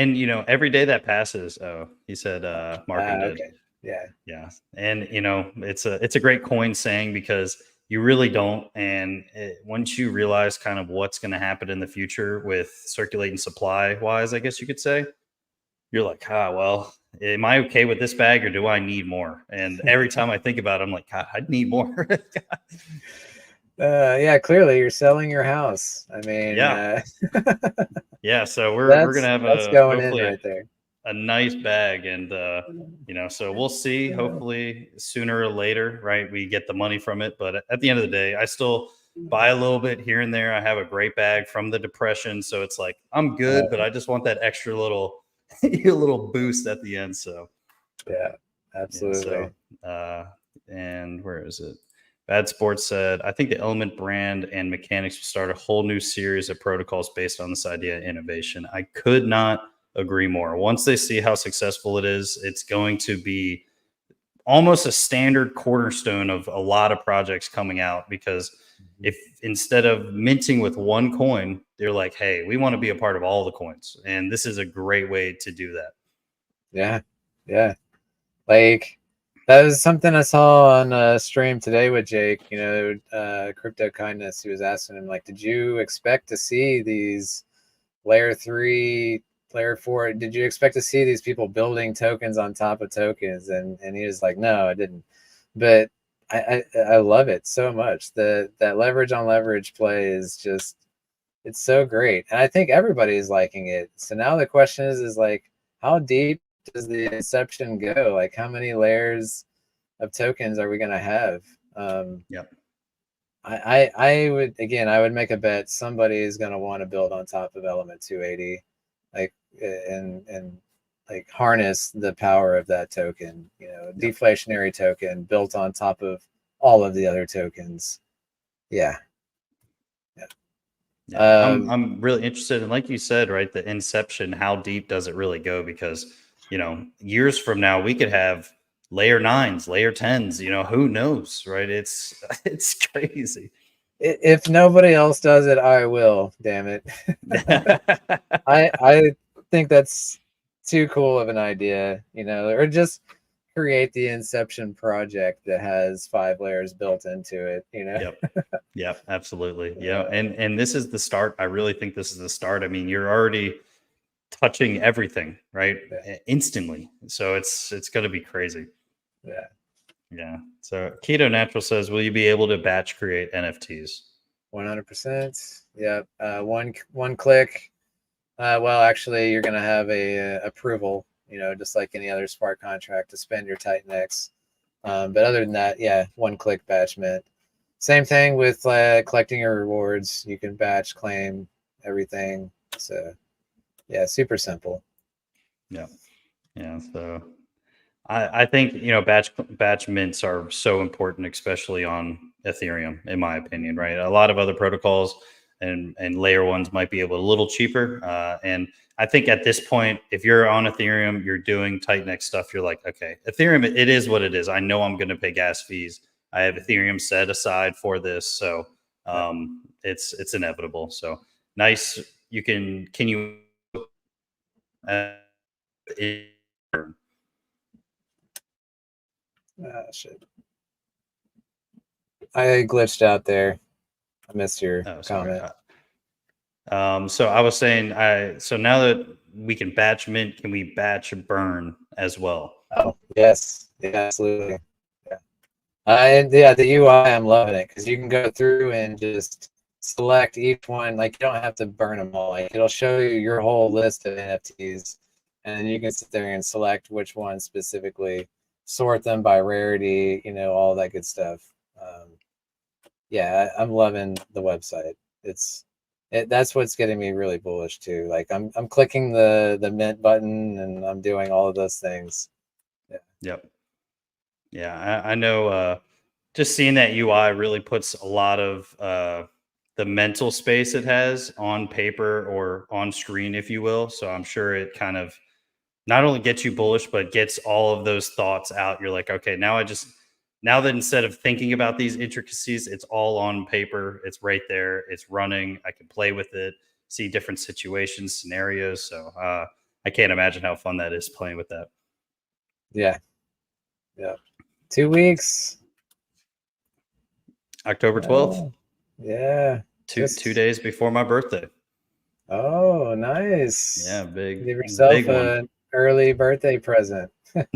every day that passes, he said Markham did. Okay. Yeah. Yeah. And it's a great coin saying, because you really don't. And once you realize kind of what's going to happen in the future with circulating supply wise, I guess you could say, you're like, well, am I okay with this bag, or do I need more? And every time I think about it, I'm like, God, I need more. Yeah, clearly you're selling your house. I mean, Yeah. Yeah. So we're that's gonna have that's a going in hopefully right there. a nice bag, and so we'll see. Hopefully, sooner or later, right, we get the money from it. But at the end of the day, I still buy a little bit here and there. I have a great bag from the depression, so it's like I'm good, but I just want that extra little little boost at the end. So Yeah, yeah, absolutely. and where is it? Bad Sports said, I think the Element brand and mechanics will start a whole new series of protocols based on this idea of innovation. I could not agree more. Once they see how successful it is, it's going to be almost a standard cornerstone of a lot of projects coming out, because if instead of minting with one coin, they're like, hey, we want to be a part of all the coins. And this is a great way to do that. Yeah. Yeah. Like, that was something I saw on a stream today with Jake, Crypto Kindness. He was asking him, like, did you expect to see these layer 3, layer 4? Did you expect to see these people building tokens on top of tokens? And he was like, no, I didn't. But I love it so much. That leverage on leverage play is just, it's so great. And I think everybody is liking it. So now the question is like, how deep does the inception go? Like, how many layers of tokens are we going to have? Yep. I would, again, I would make a bet somebody is going to want to build on top of Element 280, like, and like harness the power of that token, Yep. deflationary token built on top of all of the other tokens. Yeah. Yeah, I'm really interested in, like you said, right, the inception. How deep does it really go? Because years from now, we could have layer 9s, layer 10s. Who knows, right? It's it's crazy. If nobody else does it, I will. Damn it. I think that's too cool of an idea, or just create the Inception project that has 5 layers built into it. Yep. Yep. Absolutely. Yeah. And this is the start. I really think this is the start. I mean, you're already touching everything, right? Yeah. Instantly. So it's going to be crazy. Yeah. Yeah. So Keto Natural says, will you be able to batch create NFTs? 100%. Yeah. One click. Well, actually, you're going to have a approval, just like any other smart contract, to spend your TitanX. But other than that, yeah, one click batch mint. Same thing with collecting your rewards. You can batch claim everything. So yeah, super simple. Yeah. Yeah. So I think batch mints are so important, especially on Ethereum, in my opinion. Right, a lot of other protocols and layer ones might be able a little cheaper. And I think at this point, if you're on Ethereum, you're doing TitanX stuff. You're like, okay, Ethereum, it is what it is. I know I'm going to pay gas fees. I have Ethereum set aside for this, so it's inevitable. So nice. Can you? Uh, Shit. I glitched out there. I missed your sorry. comment. So I was saying, so now that we can batch mint, can we batch burn as well? Oh, yes. Yeah, absolutely. Yeah. The UI, I'm loving it, because you can go through and just select each one. Like, you don't have to burn them all. Like, it'll show you your whole list of NFTs, and then you can sit there and select which ones specifically, sort them by rarity, all that good stuff. Yeah, I'm loving the website. That's what's getting me really bullish too. Like, I'm clicking the mint button, and I'm doing all of those things. Yeah. Yep. Yeah, I know. Just seeing that UI really puts a lot of the mental space it has on paper or on screen, if you will. So I'm sure it kind of not only gets you bullish, but gets all of those thoughts out. You're like, okay, now that instead of thinking about these intricacies, it's all on paper. It's right there. It's running. I can play with it, see different situations, scenarios. So I can't imagine how fun that is playing with that. Yeah. Yeah. 2 weeks. October 12th. Yeah. Two days before my birthday. Oh, nice. Yeah, Give big yourself one. an early birthday present.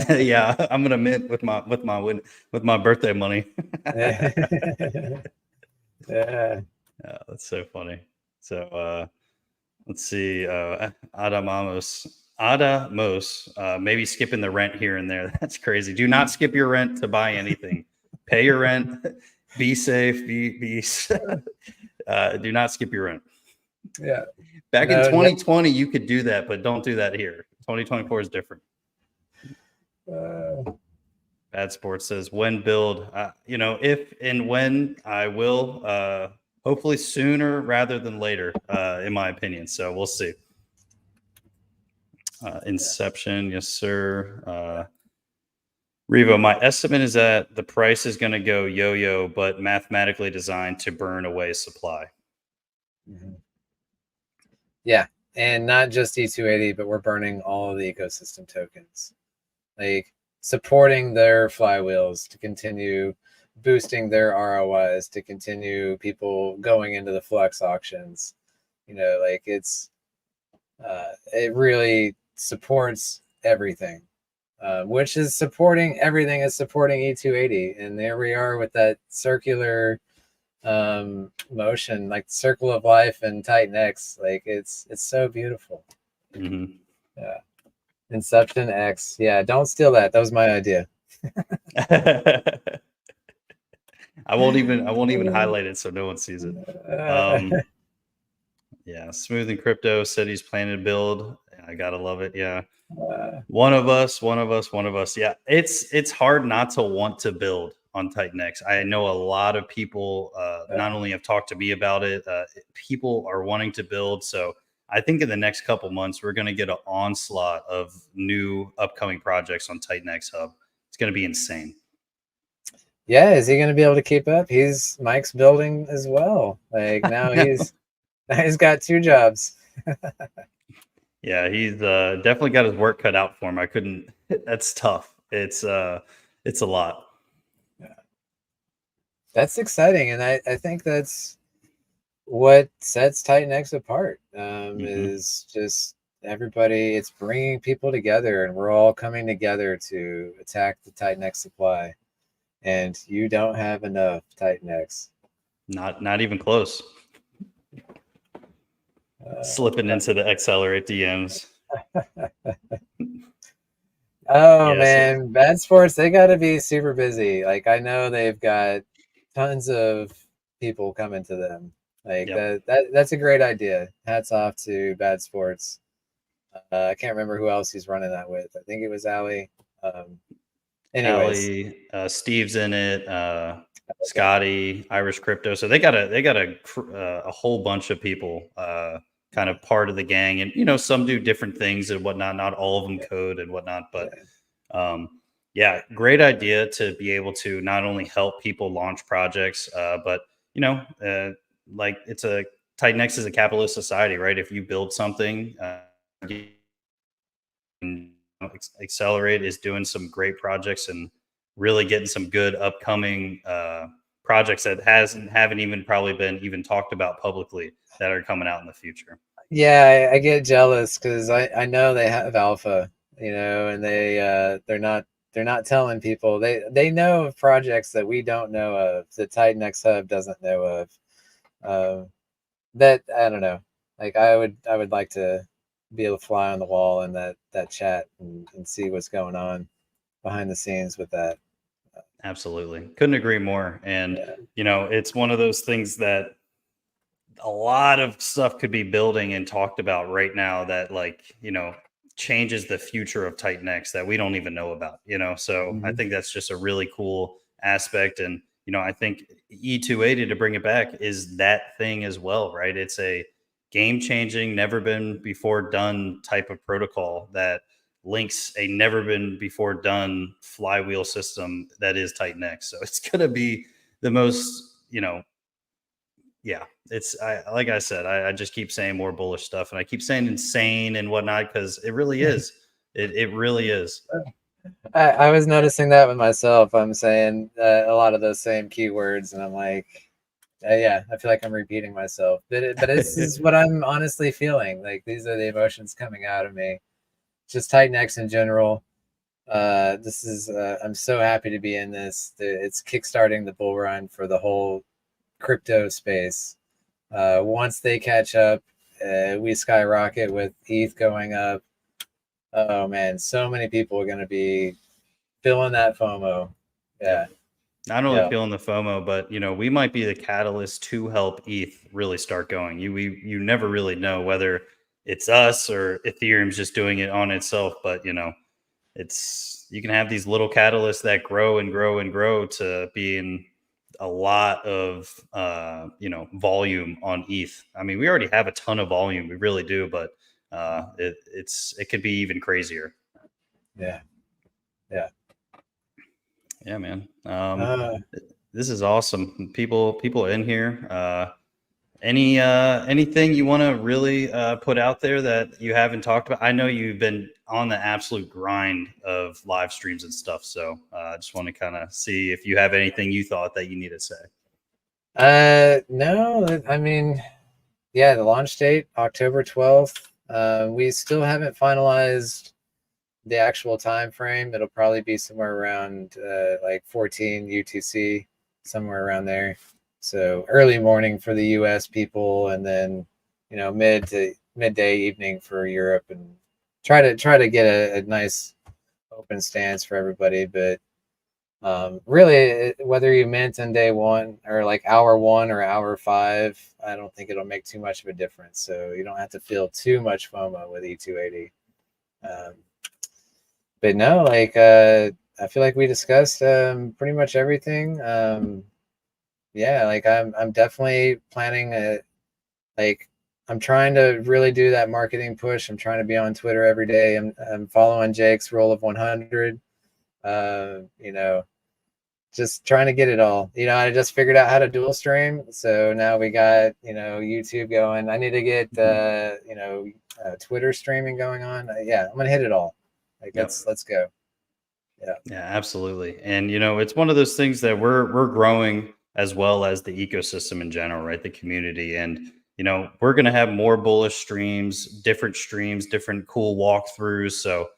Yeah, I'm gonna mint with my birthday money. Yeah. Yeah, that's so funny. So let's see. Adam Amos Ada most, maybe skipping the rent here and there. That's crazy. Do not skip your rent to buy anything. Pay your rent. Be safe. Be do not skip your rent. Yeah. Back in No, no. 2020, you could do that, but don't do that here. 2024 is different. Bad Sports says, when build, if and when I will, hopefully sooner rather than later, in my opinion. So we'll see. Inception, yes, sir. Revo, my estimate is that the price is going to go yo-yo, but mathematically designed to burn away supply. Mm-hmm. Yeah, and not just E280, but we're burning all of the ecosystem tokens, like supporting their flywheels to continue boosting their ROIs, to continue people going into the flex auctions. Like it really supports everything. Which is supporting everything is supporting E280. And there we are with that circular motion, like circle of life and TitanX. Like it's so beautiful. Mm-hmm. Yeah. Inception X. Yeah, don't steal that. That was my idea. I won't even highlight it so no one sees it. Yeah, Smooth and Crypto said he's planning to build. I gotta love it. Yeah. One of us. Yeah, it's hard not to want to build on TitanX. I know a lot of people not only have talked to me about it, people are wanting to build. So I think in the next couple months we're going to get an onslaught of new upcoming projects on TitanX Hub. It's going to be insane. Yeah, is he going to be able to keep up? Mike's building as well. Like now he's got two jobs. Yeah, he's definitely got his work cut out for him. I couldn't. That's tough. It's a lot. Yeah. That's exciting, and I think that's what sets TitanX apart. Is just everybody. It's bringing people together, and we're all coming together to attack the TitanX supply. And you don't have enough TitanX. Not even close. Slipping into the Accelerate DMs. Oh yeah, man, so Bad Sports, they got to be super busy. Like I know they've got tons of people coming to them. Like that's a great idea. Hats off to Bad Sports. I can't remember who else he's running that with. I think it was Ali. Anyways, Ali, Steve's in it. Scotty, Irish Crypto. So they got a whole bunch of people kind of part of the gang, and some do different things and whatnot. Not all of them code and whatnot, but great idea to be able to not only help people launch projects, but like TitanX is a capitalist society, right? If you build something, Accelerate is doing some great projects and really getting some good upcoming projects that haven't even probably been even talked about publicly that are coming out in the future. Yeah, I get jealous because I know they have alpha, and they're not telling people. They know of projects that we don't know of, the TitanX Hub doesn't know of. That I don't know. Like I would like to be able to fly on the wall in that chat and see what's going on behind the scenes with that. Absolutely. Couldn't agree more. And, it's one of those things that a lot of stuff could be building and talked about right now that changes the future of TitanX that we don't even know about, so I think that's just a really cool aspect. And, I think E280, to bring it back, is that thing as well, right? It's a game changing, never been before done type of protocol that links a never been before done flywheel system that is TitanX. So it's going to be the most, it's like I said, I just keep saying more bullish stuff, and I keep saying insane and whatnot because it really is. It really is. I was noticing that with myself. I'm saying a lot of those same keywords, and I'm like, I feel like I'm repeating myself. But this is what I'm honestly feeling. Like these are the emotions coming out of me. Just TitanX in general. This is I'm so happy to be in this. It's kickstarting the bull run for the whole crypto space. Once they catch up, we skyrocket with ETH going up. Oh man, so many people are going to be feeling that FOMO. Yep. Yeah. Not only Yeah. feeling the FOMO, but we might be the catalyst to help ETH really start going. You never really know whether it's us or Ethereum's just doing it on itself, but it's you can have these little catalysts that grow and grow and grow to being a lot of volume on ETH. I mean, we already have a ton of volume, we really do, but it could be even crazier. Yeah. Yeah. Yeah, man. Uh, This is awesome. People in here. Anything you want to really put out there that you haven't talked about? I know you've been on the absolute grind of live streams and stuff, so I just want to kind of see if you have anything you thought that you need to say. no, I mean, yeah, the launch date, October 12th. We still haven't finalized the actual time frame. It'll probably be somewhere around like 14 UTC, somewhere around there. So early morning for the US people, and then mid to midday evening for Europe, and try to get a nice open stance for everybody. But really, whether you mint on day one or like hour one or hour five, I don't think it'll make too much of a difference. So you don't have to feel too much FOMO with E280. But no, like I feel like we discussed pretty much everything. Yeah, like I'm definitely planning like I'm trying to really do that marketing push. I'm trying to be on Twitter every day. I'm following Jake's Roll of 100. You know, just trying to get it all. I just figured out how to dual stream, so now we got YouTube going. I need to get Twitter streaming going on. Yeah, I'm gonna hit it all. Like Yep. let's go. Yeah. Yeah, absolutely. And it's one of those things that we're growing as well as the ecosystem in general, right? The community. And we're going to have more bullish streams, different cool walkthroughs. So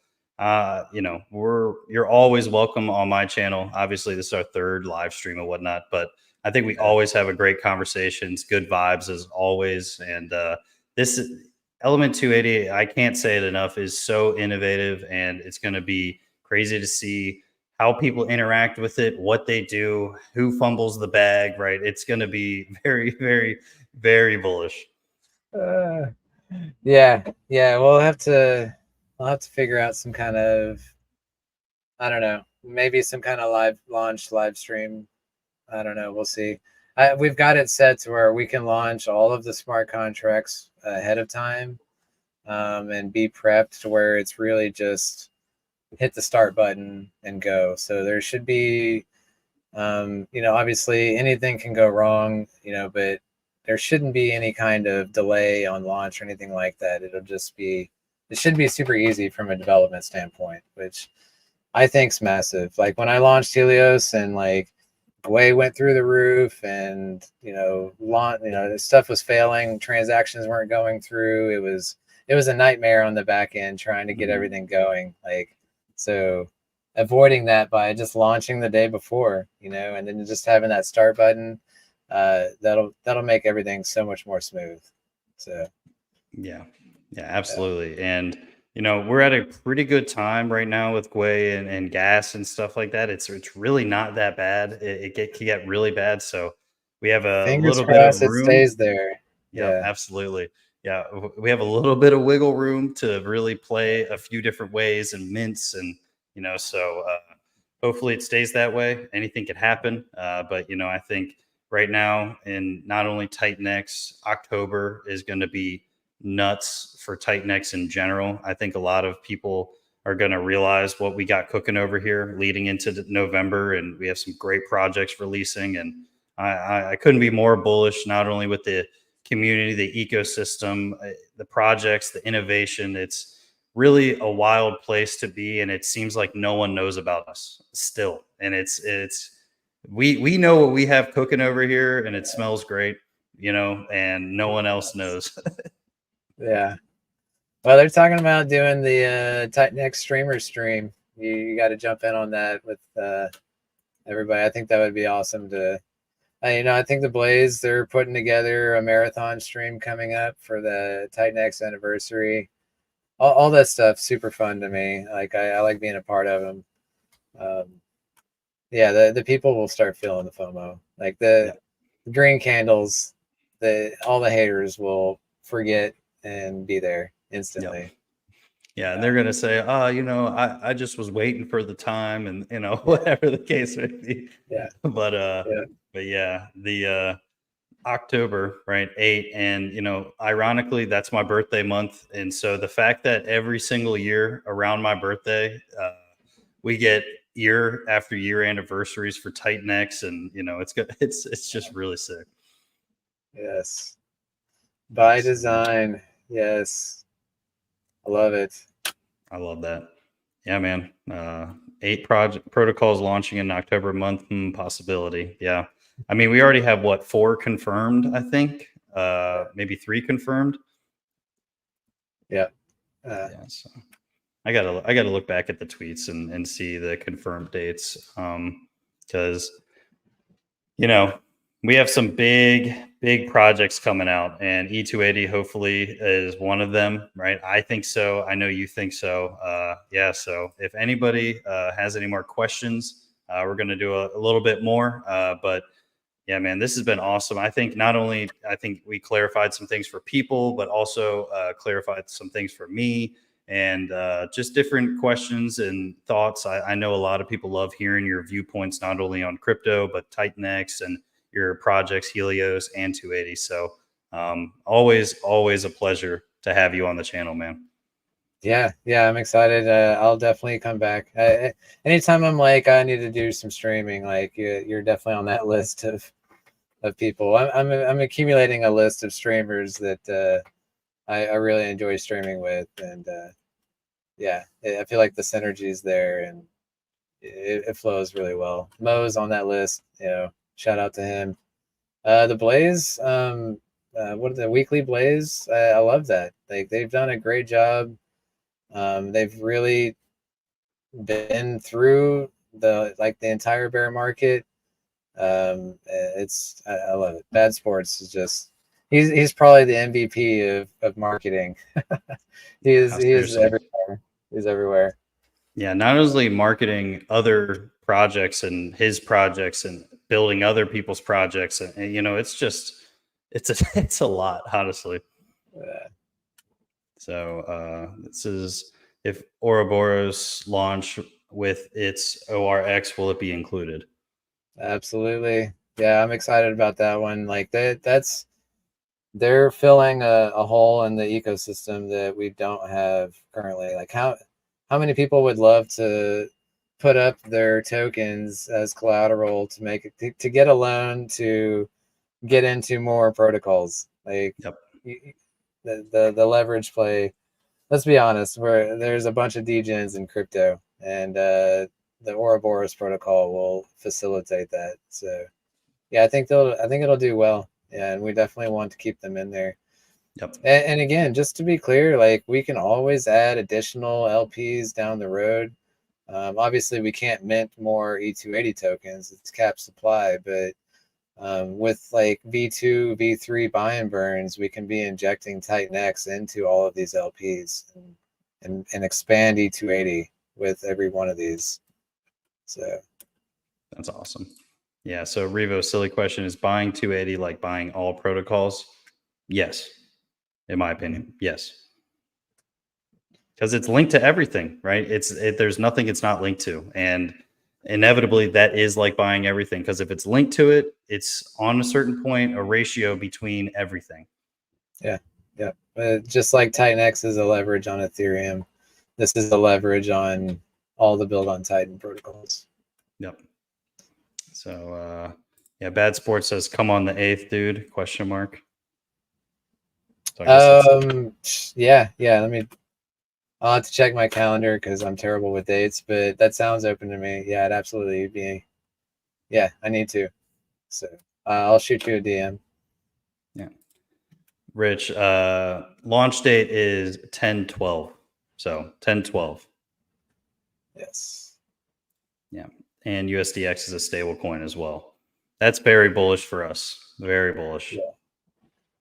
you're always welcome on my channel. Obviously, this is our third live stream and whatnot, but I think we Yeah. always have a great conversations, good vibes as always. And this Element 280, I can't say it enough, is so innovative, and it's going to be crazy to see how people interact with it, what they do, who fumbles the bag, right? It's going to be very, very, very bullish. Uh, yeah. I'll have to figure out some kind of, I don't know, maybe some kind of live stream. I don't know. We'll see. We've got it set to where we can launch all of the smart contracts ahead of time, and be prepped to where it's really just hit the start button and go. So there should be, obviously anything can go wrong, but there shouldn't be any kind of delay on launch or anything like that. It should be super easy from a development standpoint, which I think's massive. Like when I launched Helios and like Gwei went through the roof, and stuff was failing, transactions weren't going through. It was a nightmare on the back end trying to get everything going. Like, so avoiding that by just launching the day before, and then just having that start button, that'll make everything so much more smooth. So Yeah, yeah, yeah. absolutely. And we're at a pretty good time right now with Gwei and gas and stuff like that. It's really not that bad. Can get really bad, so we have a Fingers little bit of crossed it room. stays there. Yep, Yeah. absolutely. Yeah, we have a little bit of wiggle room to really play a few different ways and mints, and so hopefully it stays that way. Anything could happen, but I think right now in not only TitanX, October is going to be nuts for TitanX in general. I think a lot of people are going to realize what we got cooking over here leading into November, and we have some great projects releasing, and I couldn't be more bullish, not only with the community, the ecosystem, the projects, the innovation. It's really a wild place to be, and it seems like no one knows about us still. And we know what we have cooking over here, and it smells great, and no one else knows. Yeah. Well, they're talking about doing the TitanX streamer stream. You got to jump in on that with everybody. I think that would be awesome to. I think the Blaze, they're putting together a marathon stream coming up for the TitanX anniversary. all that stuff super fun to me. Like I like being a part of them. Yeah, the people will start feeling the FOMO. Like the Yep. green candles, all the haters will forget and be there Yep. instantly. Yeah, and they're gonna say, "Oh, I just was waiting for the time," and Yeah, whatever the case may be. yeah, But yeah, but yeah, the October, right, 8, and ironically, that's my birthday month, and so the fact that every single year around my birthday, we get year after year anniversaries for TitanX, and it's good. It's just really sick. yes. By So, design, yes, I love it. I love that. Yeah, man. 8 project protocols launching in October month, possibility. Yeah. I mean, we already have what, 4 confirmed, I think. Yeah, Maybe 3 confirmed. yeah, Yeah. So I gotta look back at the tweets and see the confirmed dates. Because you know, we have some big projects coming out, and E280 hopefully is one of them, right? I think so. I know you think so. Yeah. So if anybody has any more questions, we're going to do a little bit more. But yeah, man, this has been awesome. I think not only I think we clarified some things for people, but also clarified some things for me, and just different questions and thoughts. I know a lot of people love hearing your viewpoints, not only on crypto, but TitanX and your projects, Helios and 280. So always a pleasure to have you on the channel, man. yeah, yeah. I'm excited. I'll definitely come back. Anytime I'm like I need to do some streaming, like you're definitely on that list of people. I'm accumulating a list of streamers that I really enjoy streaming with, and yeah, I feel like the synergy is there, and it flows really well. Mo's on that list, shout out to him. The Blaze, what are the weekly Blaze? I love that. Like they've done a great job. They've really been through the entire bear market. I love it. Bad Sports is just he's probably the MVP of marketing. Yeah, He is seriously. everywhere. He's everywhere. Yeah, not only marketing other projects and his projects and building other people's projects, and it's just it's a it's a lot, honestly. Uh, So this is if Ouroboros launch with its ORX, will it be included? Absolutely. Yeah, I'm excited about that one. Like that's they're filling a hole in the ecosystem that we don't have currently. Like how many people would love to put up their tokens as collateral to make it to get a loan to get into more protocols? Like Yep. the leverage play. Let's be honest, where there's a bunch of degens in crypto, and the Ouroboros protocol will facilitate that. So yeah, I think it'll do well. Yeah, and we definitely want to keep them in there. Yep. And again, just to be clear, like we can always add additional LPs down the road. Obviously, we can't mint more E280 tokens; it's cap supply. But with like V2, V3 buy and burns, we can be injecting TitanX into all of these LPs and expand E280 with every one of these. So That's awesome. Yeah. So Revo, silly question: is buying 280 like buying all protocols? Yes, in my opinion, yes. Because it's linked to everything, right? There's nothing it's not linked to, and inevitably that is like buying everything. Because if it's linked to it, it's on a certain point a ratio between everything. yeah, yeah. Just like TitanX is a leverage on Ethereum, this is a leverage on all the build on Titan protocols. Yep. So yeah, Bad Sports says, "Come on the 8th, dude?" Question mark. So I guess that's Yeah, yeah. I'll have to check my calendar because I'm terrible with dates, but that sounds open to me. Yeah, it absolutely be. Yeah, I need to. So I'll shoot you a DM. yeah. Rich, launch date is 10/12. So 10/12. Yes. Yeah. And USDX is a stable coin as well. That's very bullish for us. Very bullish. Yeah.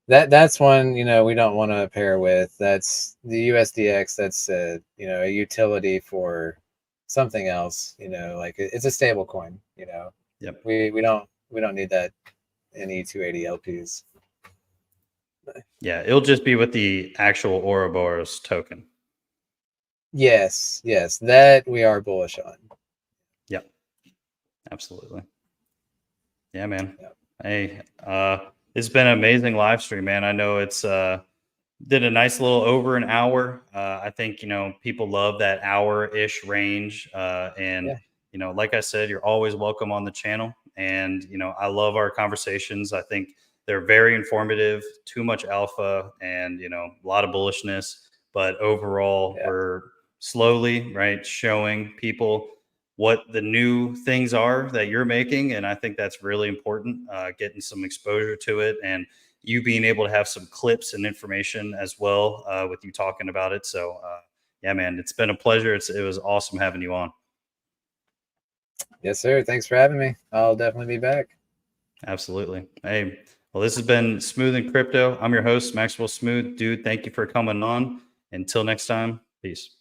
that's one, we don't want to pair with. That's the USDX. That's a utility for something else. Like it's a stable coin. Yep. We don't need that in E280 LPs. Yeah, it'll just be with the actual Ouroboros token. Yes, that we are bullish on. Yep. Absolutely. Yeah, man. Yep. Hey, it's been an amazing live stream, man. I know it's did a nice little over an hour. I think people love that hour-ish range, and Yeah. like I said, you're always welcome on the channel. And I love our conversations. I think they're very informative. Too much alpha, and a lot of bullishness. But overall, Yeah. we're slowly showing people what the new things are that you're making, and I think that's really important. Getting some exposure to it, and you being able to have some clips and information as well with you talking about it. So yeah, man, it's been a pleasure. It was awesome having you on. Yes, sir. Thanks for having me. I'll definitely be back. Absolutely. Hey, well, this has been Smooth and Crypto. I'm your host, Maxwell Smooth. Dude, thank you for coming on. Until next time, peace.